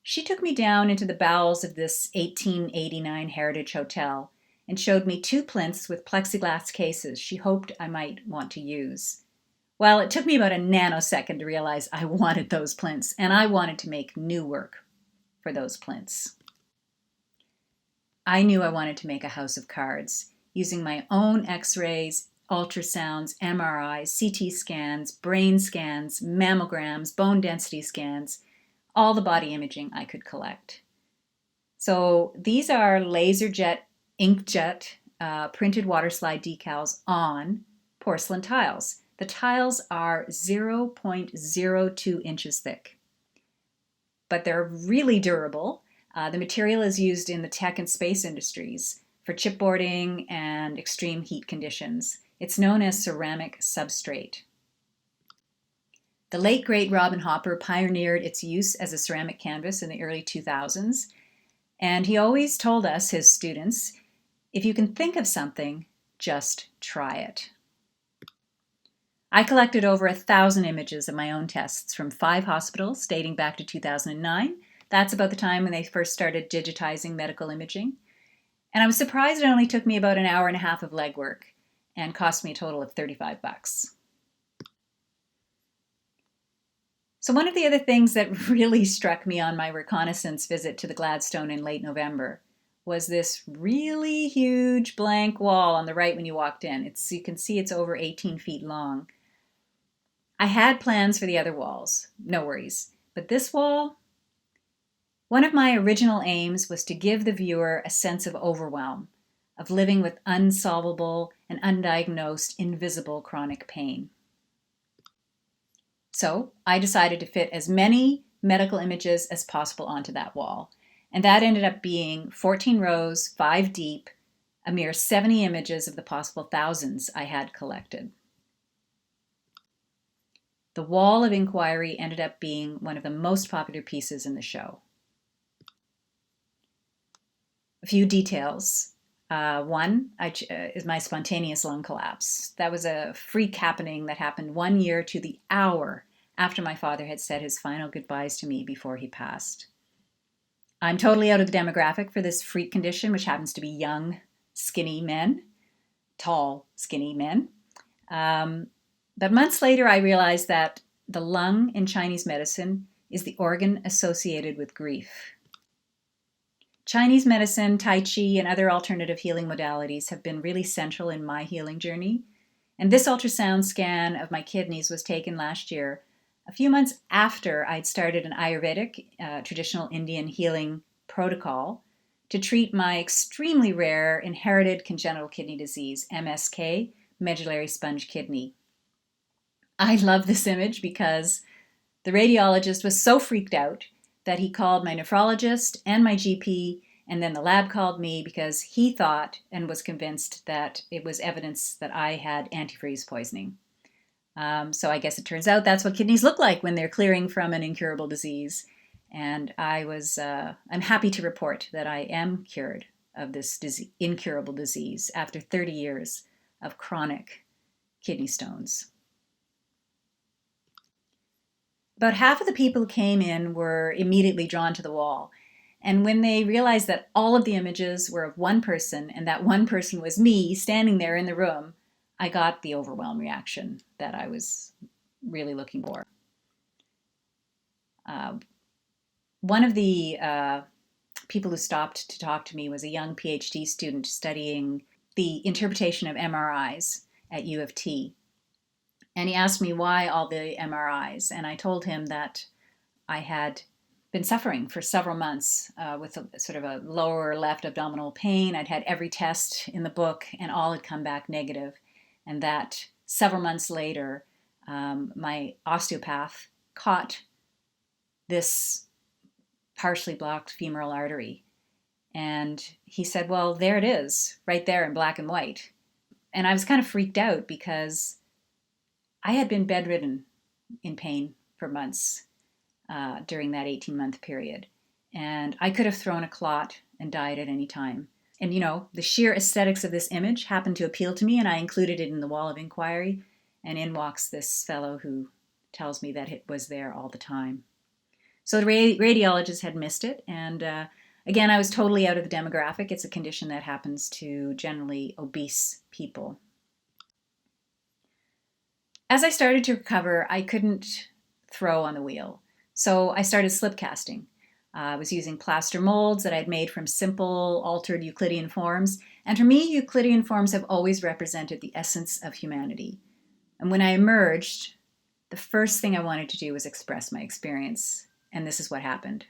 She took me down into the bowels of this 1889 heritage hotel and showed me 2 plinths with plexiglass cases she hoped I might want to use. Well, it took me about a nanosecond to realize I wanted those plinths, and I wanted to make new work for those plinths. I knew I wanted to make a house of cards, using my own x-rays, ultrasounds, MRIs, CT scans, brain scans, mammograms, bone density scans, all the body imaging I could collect. So these are LaserJet, inkjet, printed water slide decals on porcelain tiles. The tiles are 0.02 inches thick, but they're really durable. The material is used in the tech and space industries for chipboarding and extreme heat conditions. It's known as ceramic substrate. The late great Robin Hopper pioneered its use as a ceramic canvas in the early 2000s, and he always told us, his students, if you can think of something, just try it. I collected over 1,000 images of my own tests from 5 hospitals dating back to 2009. That's about the time when they first started digitizing medical imaging. And I was surprised it only took me about an hour and a half of legwork and cost me a total of $35. So one of the other things that really struck me on my reconnaissance visit to the Gladstone in late November was this really huge blank wall on the right when you walked in. You can see it's over 18 feet long. I had plans for the other walls, no worries. But this wall, one of my original aims was to give the viewer a sense of overwhelm, of living with unsolvable and undiagnosed invisible chronic pain. So I decided to fit as many medical images as possible onto that wall. And that ended up being 14 rows, 5 deep, a mere 70 images of the possible thousands I had collected. The Wall of Inquiry ended up being one of the most popular pieces in the show. A few details. One is my spontaneous lung collapse. That was a freak happening that happened 1 year to the hour after my father had said his final goodbyes to me before he passed. I'm totally out of the demographic for this freak condition, which happens to be young, skinny men, tall, skinny men. But months later, I realized that the lung in Chinese medicine is the organ associated with grief. Chinese medicine, Tai Chi, and other alternative healing modalities have been really central in my healing journey. And this ultrasound scan of my kidneys was taken last year, a few months after I'd started an Ayurvedic, traditional Indian healing protocol to treat my extremely rare inherited congenital kidney disease, MSK, medullary sponge kidney. I love this image because the radiologist was so freaked out that he called my nephrologist and my GP And then the lab called me because he thought and was convinced that it was evidence that I had antifreeze poisoning. So I guess it turns out that's what kidneys look like when they're clearing from an incurable disease. And I'm happy to report that I am cured of this incurable disease after 30 years of chronic kidney stones. About half of the people who came in were immediately drawn to the wall. And when they realized that all of the images were of one person and that one person was me standing there in the room, I got the overwhelm reaction that I was really looking for. One of the people who stopped to talk to me was a young PhD student studying the interpretation of MRIs at U of T. And he asked me why all the MRIs, and I told him that I had been suffering for several months with sort of a lower left abdominal pain. I'd had every test in the book, and all had come back negative. And that several months later, my osteopath caught this partially blocked femoral artery. And he said, well, there it is, right there in black and white. And I was kind of freaked out because I had been bedridden in pain for months during that 18-month period. And I could have thrown a clot and died at any time. And, you know, the sheer aesthetics of this image happened to appeal to me, and I included it in the wall of inquiry. And in walks this fellow who tells me that it was there all the time. So the radiologist had missed it. And again, I was totally out of the demographic. It's a condition that happens to generally obese people. As I started to recover, I couldn't throw on the wheel. So I started slip casting. I was using plaster molds that I'd made from simple, altered Euclidean forms. And for me, Euclidean forms have always represented the essence of humanity. And when I emerged, the first thing I wanted to do was express my experience. And this is what happened.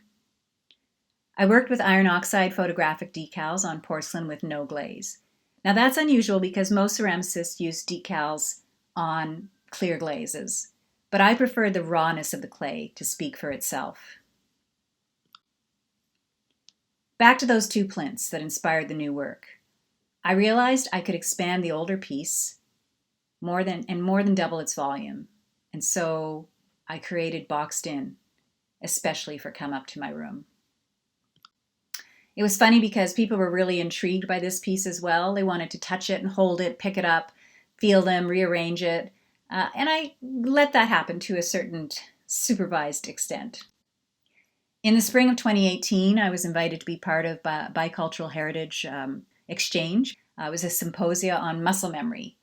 I worked with iron oxide photographic decals on porcelain with no glaze. Now that's unusual because most ceramicists use decals on clear glazes, but I preferred the rawness of the clay to speak for itself. Back to those two plinths that inspired the new work. I realized I could expand the older piece more than double its volume, and so I created Boxed In, especially for Come Up to My Room. It was funny because people were really intrigued by this piece as well. They wanted to touch it and hold it, pick it up, feel them, rearrange it. And I let that happen to a certain supervised extent. In the spring of 2018, I was invited to be part of Bicultural Heritage Exchange. It was a symposia on muscle memory,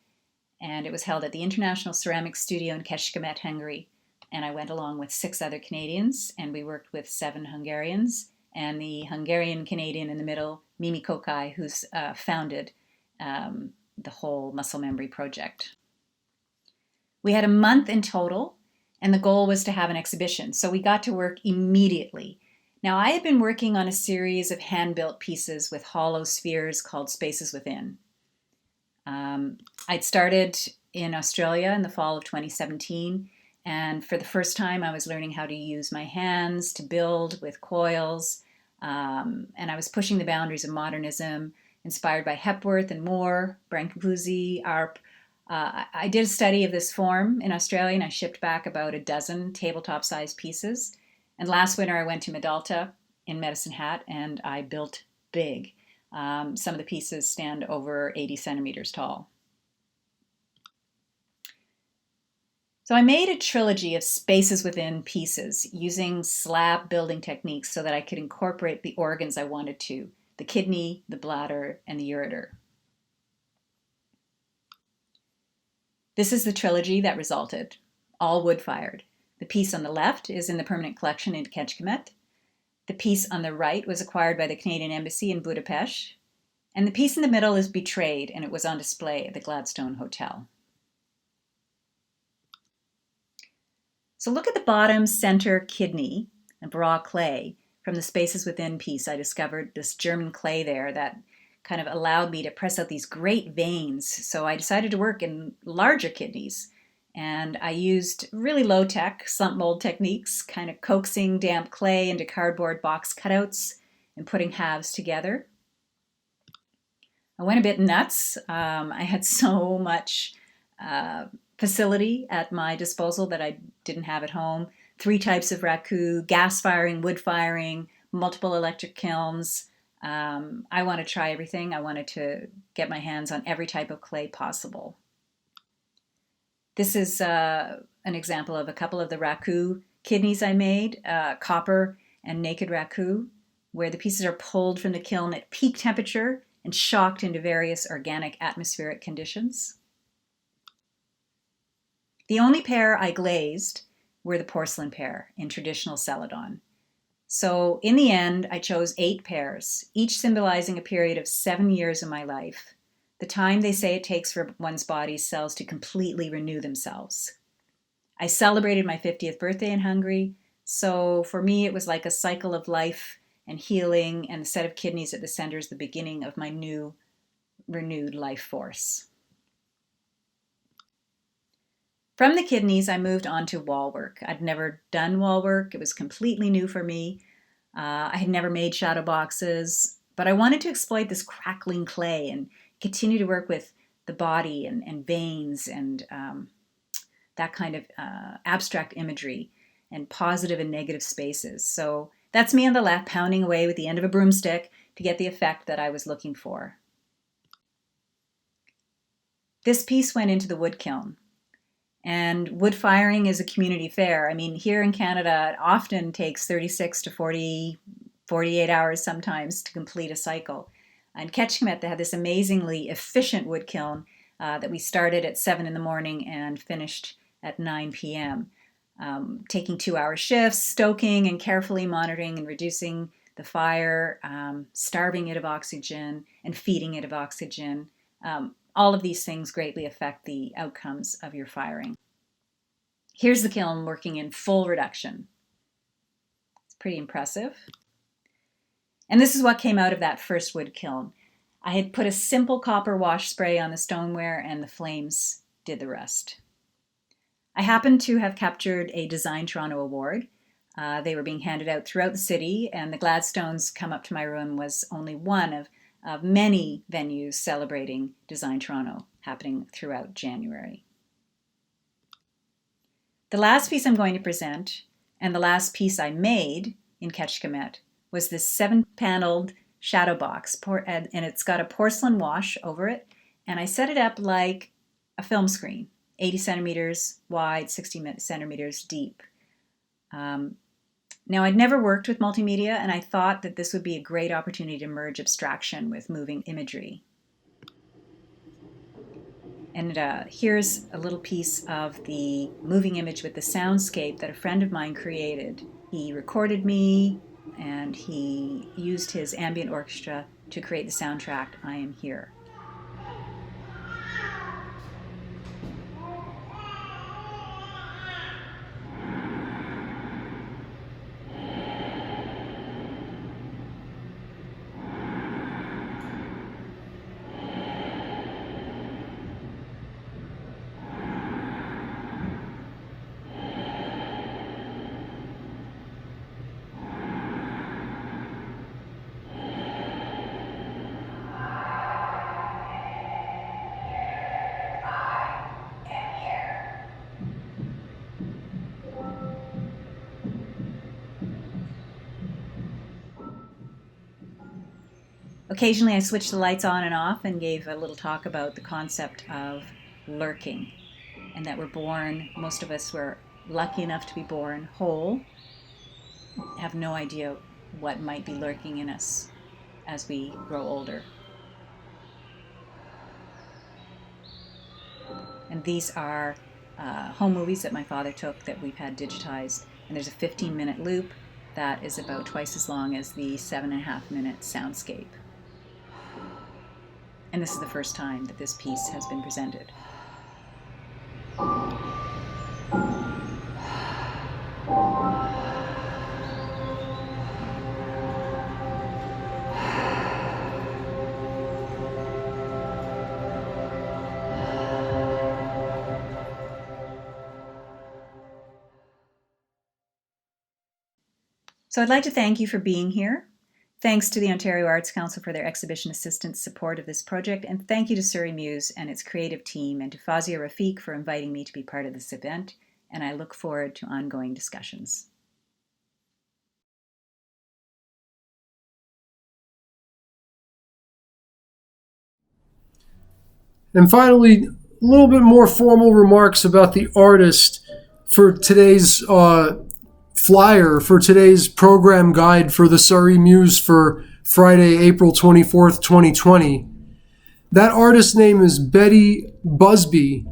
and it was held at the International Ceramics Studio in Kecskemét, Hungary. And I went along with 6 other Canadians, and we worked with 7 Hungarians, and the Hungarian-Canadian in the middle, Mimi Kokai, who's founded the whole muscle memory project. We had a month in total, and the goal was to have an exhibition, so we got to work immediately. Now, I had been working on a series of hand-built pieces with hollow spheres called Spaces Within. I'd started in Australia in the fall of 2017, and for the first time I was learning how to use my hands to build with coils, and I was pushing the boundaries of modernism, inspired by Hepworth and Moore, Brancusi, Arp. I did a study of this form in Australia, and I shipped back about a dozen tabletop-sized pieces. And last winter I went to Medalta in Medicine Hat, and I built big. Some of the pieces stand over 80 centimeters tall. So I made a trilogy of Spaces Within pieces using slab building techniques so that I could incorporate the organs I wanted to, the kidney, the bladder, and the ureter. This is the trilogy that resulted, all wood-fired. The piece on the left is in the permanent collection in Kecskemét. The piece on the right was acquired by the Canadian Embassy in Budapest. And the piece in the middle is Betrayed, and it was on display at the Gladstone Hotel. So look at the bottom center kidney and raw clay from the Spaces Within piece. I discovered this German clay there that kind of allowed me to press out these great veins. So I decided to work in larger kidneys. And I used really low-tech slump mold techniques, kind of coaxing damp clay into cardboard box cutouts and putting halves together. I went a bit nuts. I had so much facility at my disposal that I didn't have at home. 3 types of raku, gas firing, wood firing, multiple electric kilns. I want to try everything. I wanted to get my hands on every type of clay possible. This is an example of a couple of the raku kidneys I made, copper and naked raku, where the pieces are pulled from the kiln at peak temperature and shocked into various organic atmospheric conditions. The only pair I glazed were the porcelain pair in traditional celadon. So in the end, I chose 8 pairs, each symbolizing a period of 7 years of my life, the time they say it takes for one's body's cells to completely renew themselves. I celebrated my 50th birthday in Hungary, so for me it was like a cycle of life and healing, and the set of kidneys at the center is the beginning of my new, renewed life force. From the kidneys, I moved on to wall work. I'd never done wall work. It was completely new for me. I had never made shadow boxes, but I wanted to exploit this crackling clay and continue to work with the body and veins and that kind of abstract imagery and positive and negative spaces. So that's me on the left, pounding away with the end of a broomstick to get the effect that I was looking for. This piece went into the wood kiln. And wood firing is a community fair. I mean, here in Canada, it often takes 36 to 48 hours sometimes to complete a cycle. In Ketchikamette, they had this amazingly efficient wood kiln that we started at 7 in the morning and finished at 9 p.m., taking 2-hour shifts, stoking and carefully monitoring and reducing the fire, starving it of oxygen and feeding it of oxygen. All of these things greatly affect the outcomes of your firing. Here's the kiln working in full reduction. It's pretty impressive. And this is what came out of that first wood kiln. I had put a simple copper wash spray on the stoneware and the flames did the rest. I happened to have captured a Design Toronto award. They were being handed out throughout the city, and the Gladstones Come Up to My Room was only one of many venues celebrating Design Toronto happening throughout January. The last piece I'm going to present, and the last piece I made in Ketchikamette, was this 7-paneled shadow box, and it's got a porcelain wash over it, and I set it up like a film screen, 80 centimeters wide, 60 centimeters deep. Now, I'd never worked with multimedia, and I thought that this would be a great opportunity to merge abstraction with moving imagery. And here's a little piece of the moving image with the soundscape that a friend of mine created. He recorded me, and he used his ambient orchestra to create the soundtrack, I Am Here. Occasionally I switched the lights on and off and gave a little talk about the concept of lurking, and that we're born, most of us were lucky enough to be born whole, have no idea what might be lurking in us as we grow older. And these are home movies that my father took that we've had digitized, and there's a 15-minute loop that is about twice as long as the 7.5-minute soundscape. And this is the first time that this piece has been presented. So I'd like to thank you for being here. Thanks to the Ontario Arts Council for their exhibition assistance support of this project, and thank you to Surrey Muse and its creative team, and to Fazia Rafiq for inviting me to be part of this event, and I look forward to ongoing discussions. And finally, a little bit more formal remarks about the artist for today's flyer, for today's program guide for the Surrey Muse for Friday, April 24th, 2020. That artist's name is Betty Busby,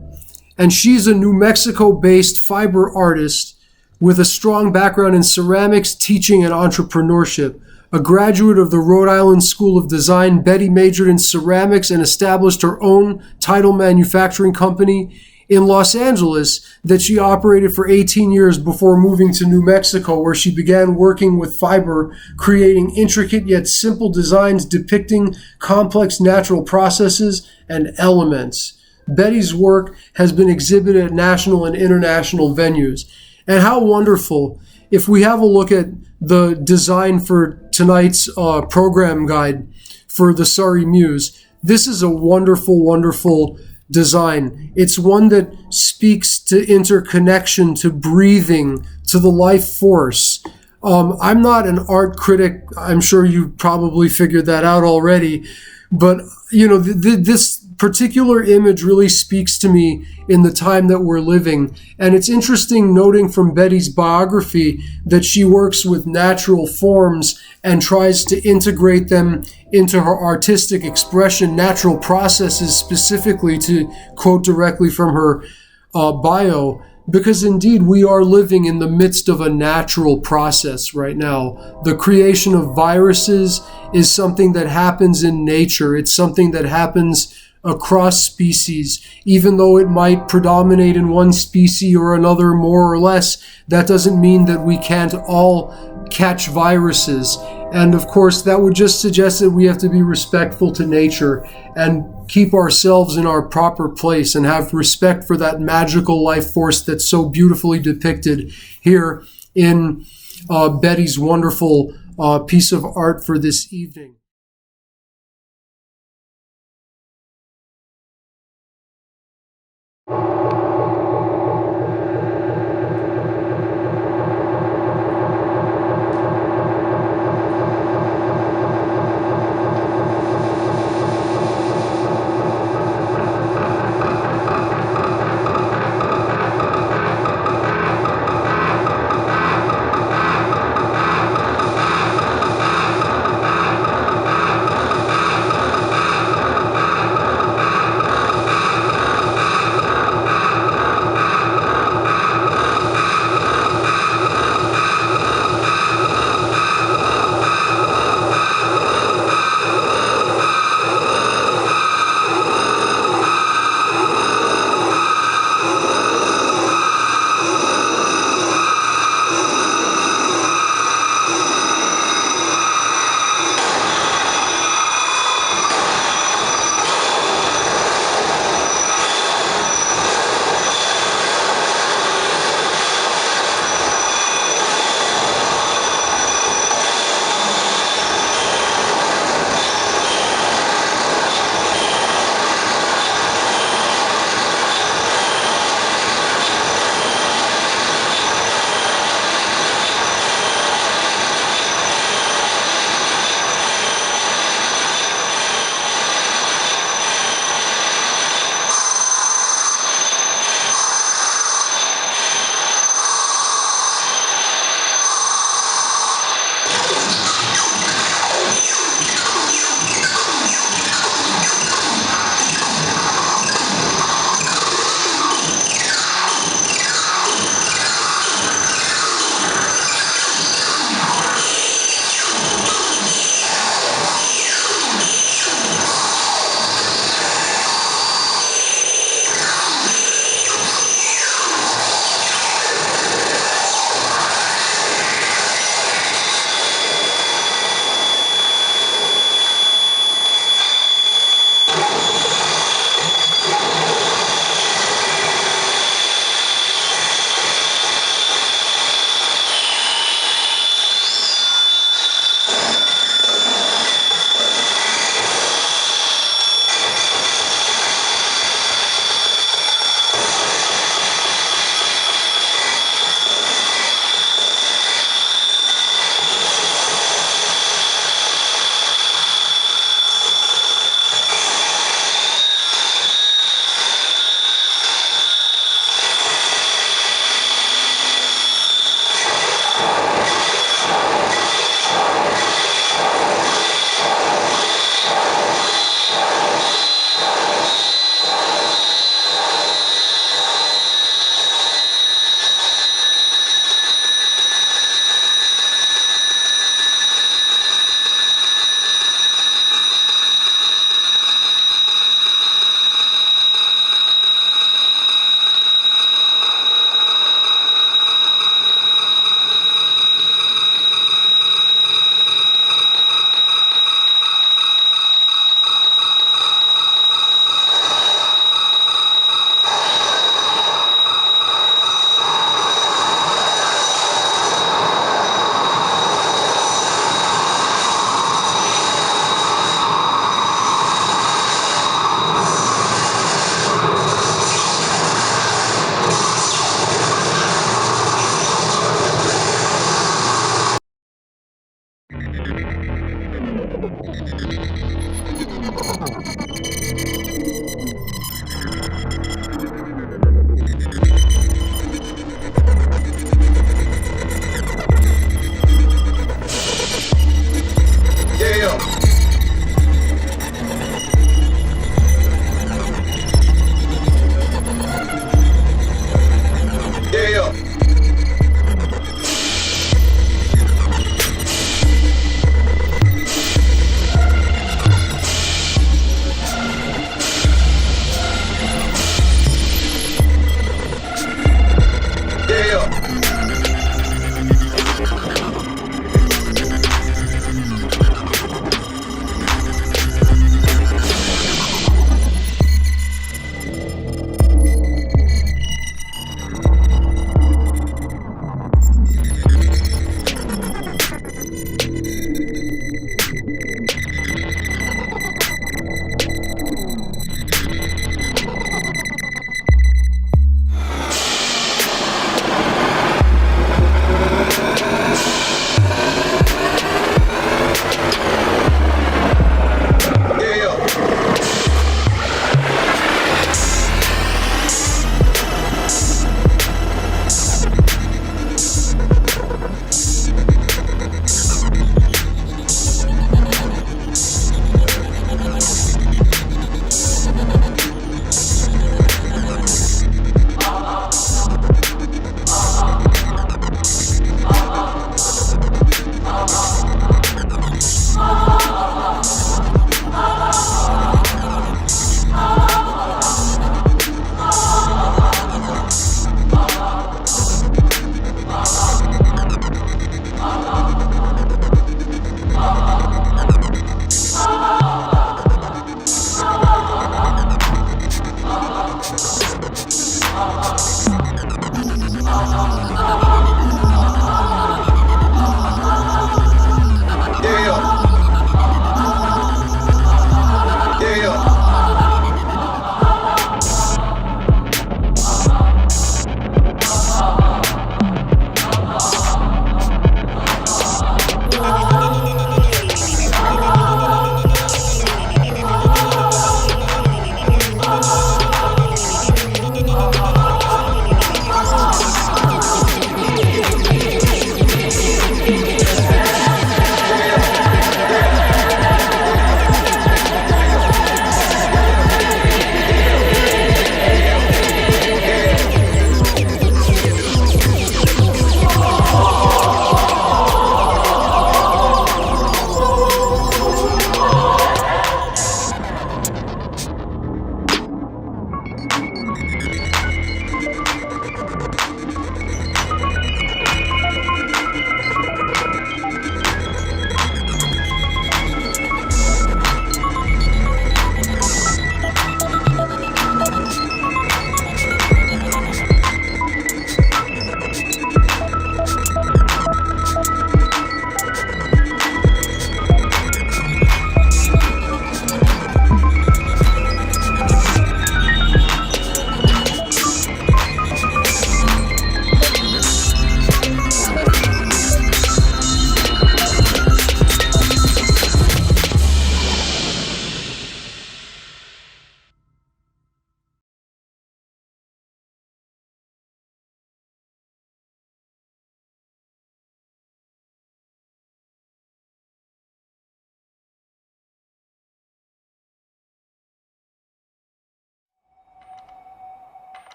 and she's a New Mexico-based fiber artist with a strong background in ceramics, teaching, and entrepreneurship. A graduate of the Rhode Island School of Design, Betty majored in ceramics and established her own title manufacturing company in Los Angeles that she operated for 18 years before moving to New Mexico, where she began working with fiber, creating intricate yet simple designs depicting complex natural processes and elements. Betty's work has been exhibited at national and international venues. And how wonderful if we have a look at the design for tonight's program guide for the Surrey Muse. This is a wonderful, wonderful design. It's one that speaks to interconnection, to breathing, to the life force. I'm not an art critic. I'm sure you probably figured that out already. But, you know, this particular image really speaks to me in the time that we're living. And it's interesting noting from Betty's biography that she works with natural forms and tries to integrate them into her artistic expression, natural processes specifically, to quote directly from her bio. Because indeed, we are living in the midst of a natural process right now. The creation of viruses is something that happens in nature. It's something that happens across species. Even though it might predominate in one species or another more or less, that doesn't mean that we can't all catch viruses. And of course, that would just suggest that we have to be respectful to nature and keep ourselves in our proper place and have respect for that magical life force that's so beautifully depicted here in Betty's wonderful piece of art for this evening.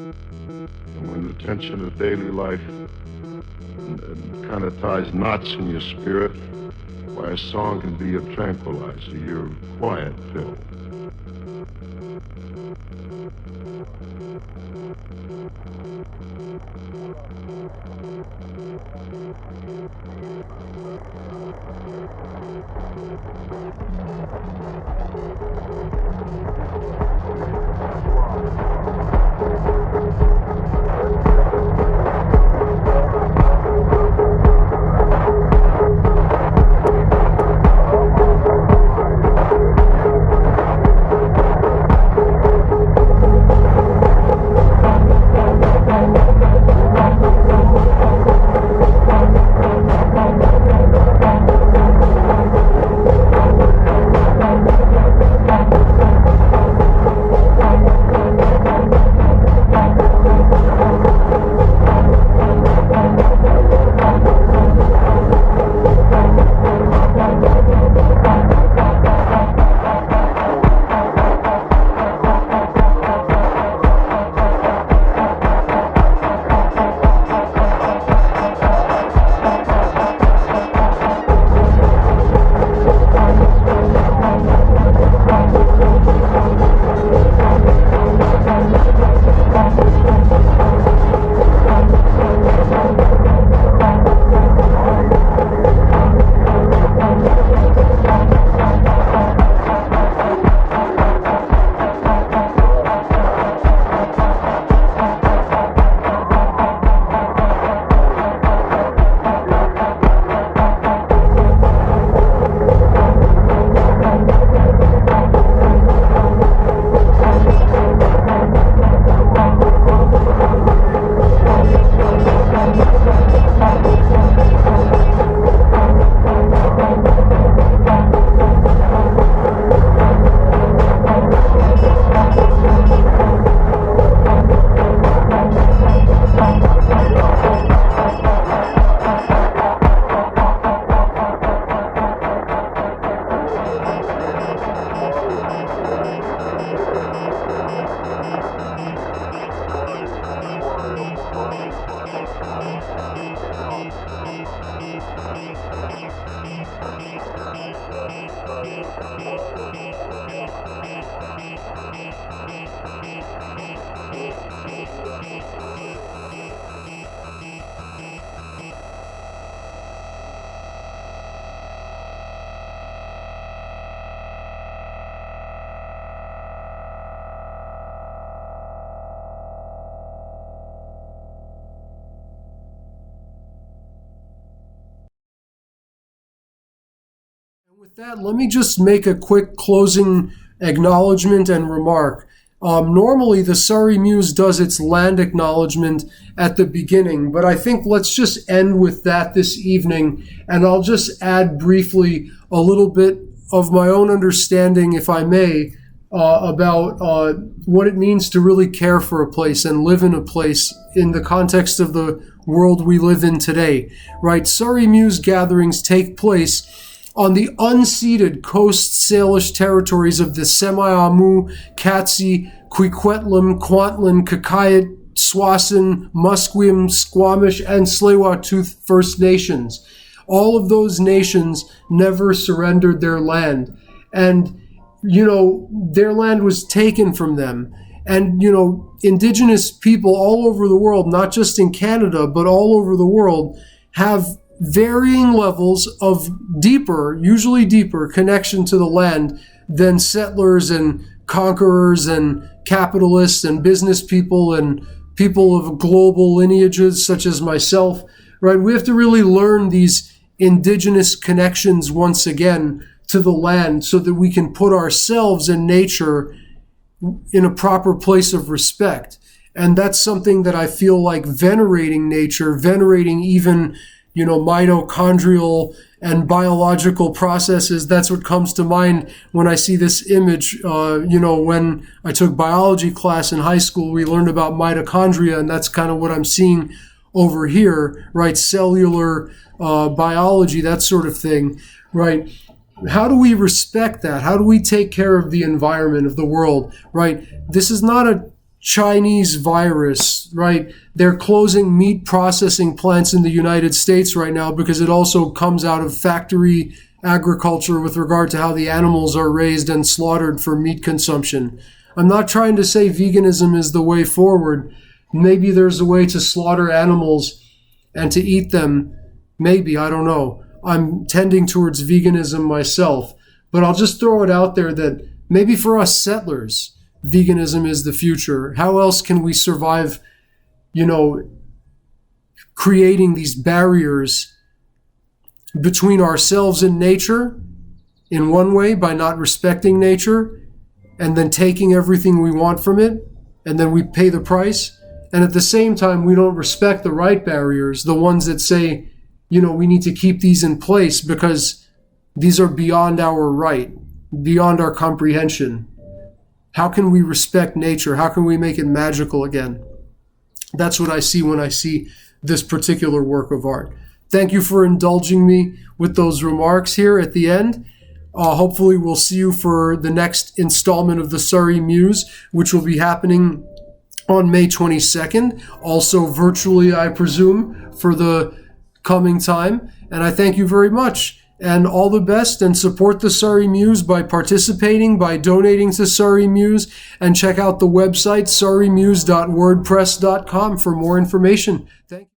And when the tension of daily life kind of ties knots in your spirit, why a song can be a tranquilizer, your quiet pill. With that, let me just make a quick closing acknowledgement and remark. Normally, the Surrey Muse does its land acknowledgement at the beginning, but I think let's just end with that this evening, and I'll just add briefly a little bit of my own understanding, if I may, about what it means to really care for a place and live in a place in the context of the world we live in today, right? Surrey Muse gatherings take place on the unceded Coast Salish territories of the Semi-Amu, Katsi, Kwikwetlam, Kwantlen, Kakayat, Swasin, Musqueam, Squamish, and Tsleil-Waututh First Nations. All of those nations never surrendered their land. And, their land was taken from them. And, indigenous people all over the world, not just in Canada, but all over the world, have varying levels of usually deeper connection to the land than settlers and conquerors and capitalists and business people and people of global lineages such as myself, right? We have to really learn these indigenous connections once again to the land so that we can put ourselves and nature in a proper place of respect. And that's something that I feel like venerating nature, venerating even mitochondrial and biological processes. That's what comes to mind when I see this image. When I took biology class in high school, we learned about mitochondria, and that's kind of what I'm seeing over here, right? Cellular biology, that sort of thing, right? How do we respect that? How do we take care of the environment of the world, right? This is not a Chinese virus, right? They're closing meat processing plants in the United States right now because it also comes out of factory agriculture with regard to how the animals are raised and slaughtered for meat consumption. I'm not trying to say veganism is the way forward. Maybe there's a way to slaughter animals and to eat them. Maybe, I don't know. I'm tending towards veganism myself, but I'll just throw it out there that maybe for us settlers, veganism is the future. How else can we survive, creating these barriers between ourselves and nature in one way by not respecting nature and then taking everything we want from it and then we pay the price. And at the same time, we don't respect the right barriers, the ones that say, we need to keep these in place because these are beyond our right, beyond our comprehension. How can we respect nature? How can we make it magical again? That's what I see when I see this particular work of art. Thank you for indulging me with those remarks here at the end. Hopefully we'll see you for the next installment of the Surrey Muse, which will be happening on May 22nd, also virtually, I presume, for the coming time. And I thank you very much. And all the best, and support the Surrey Muse by participating, by donating to Surrey Muse, and check out the website surreymuse.wordpress.com for more information. Thank you.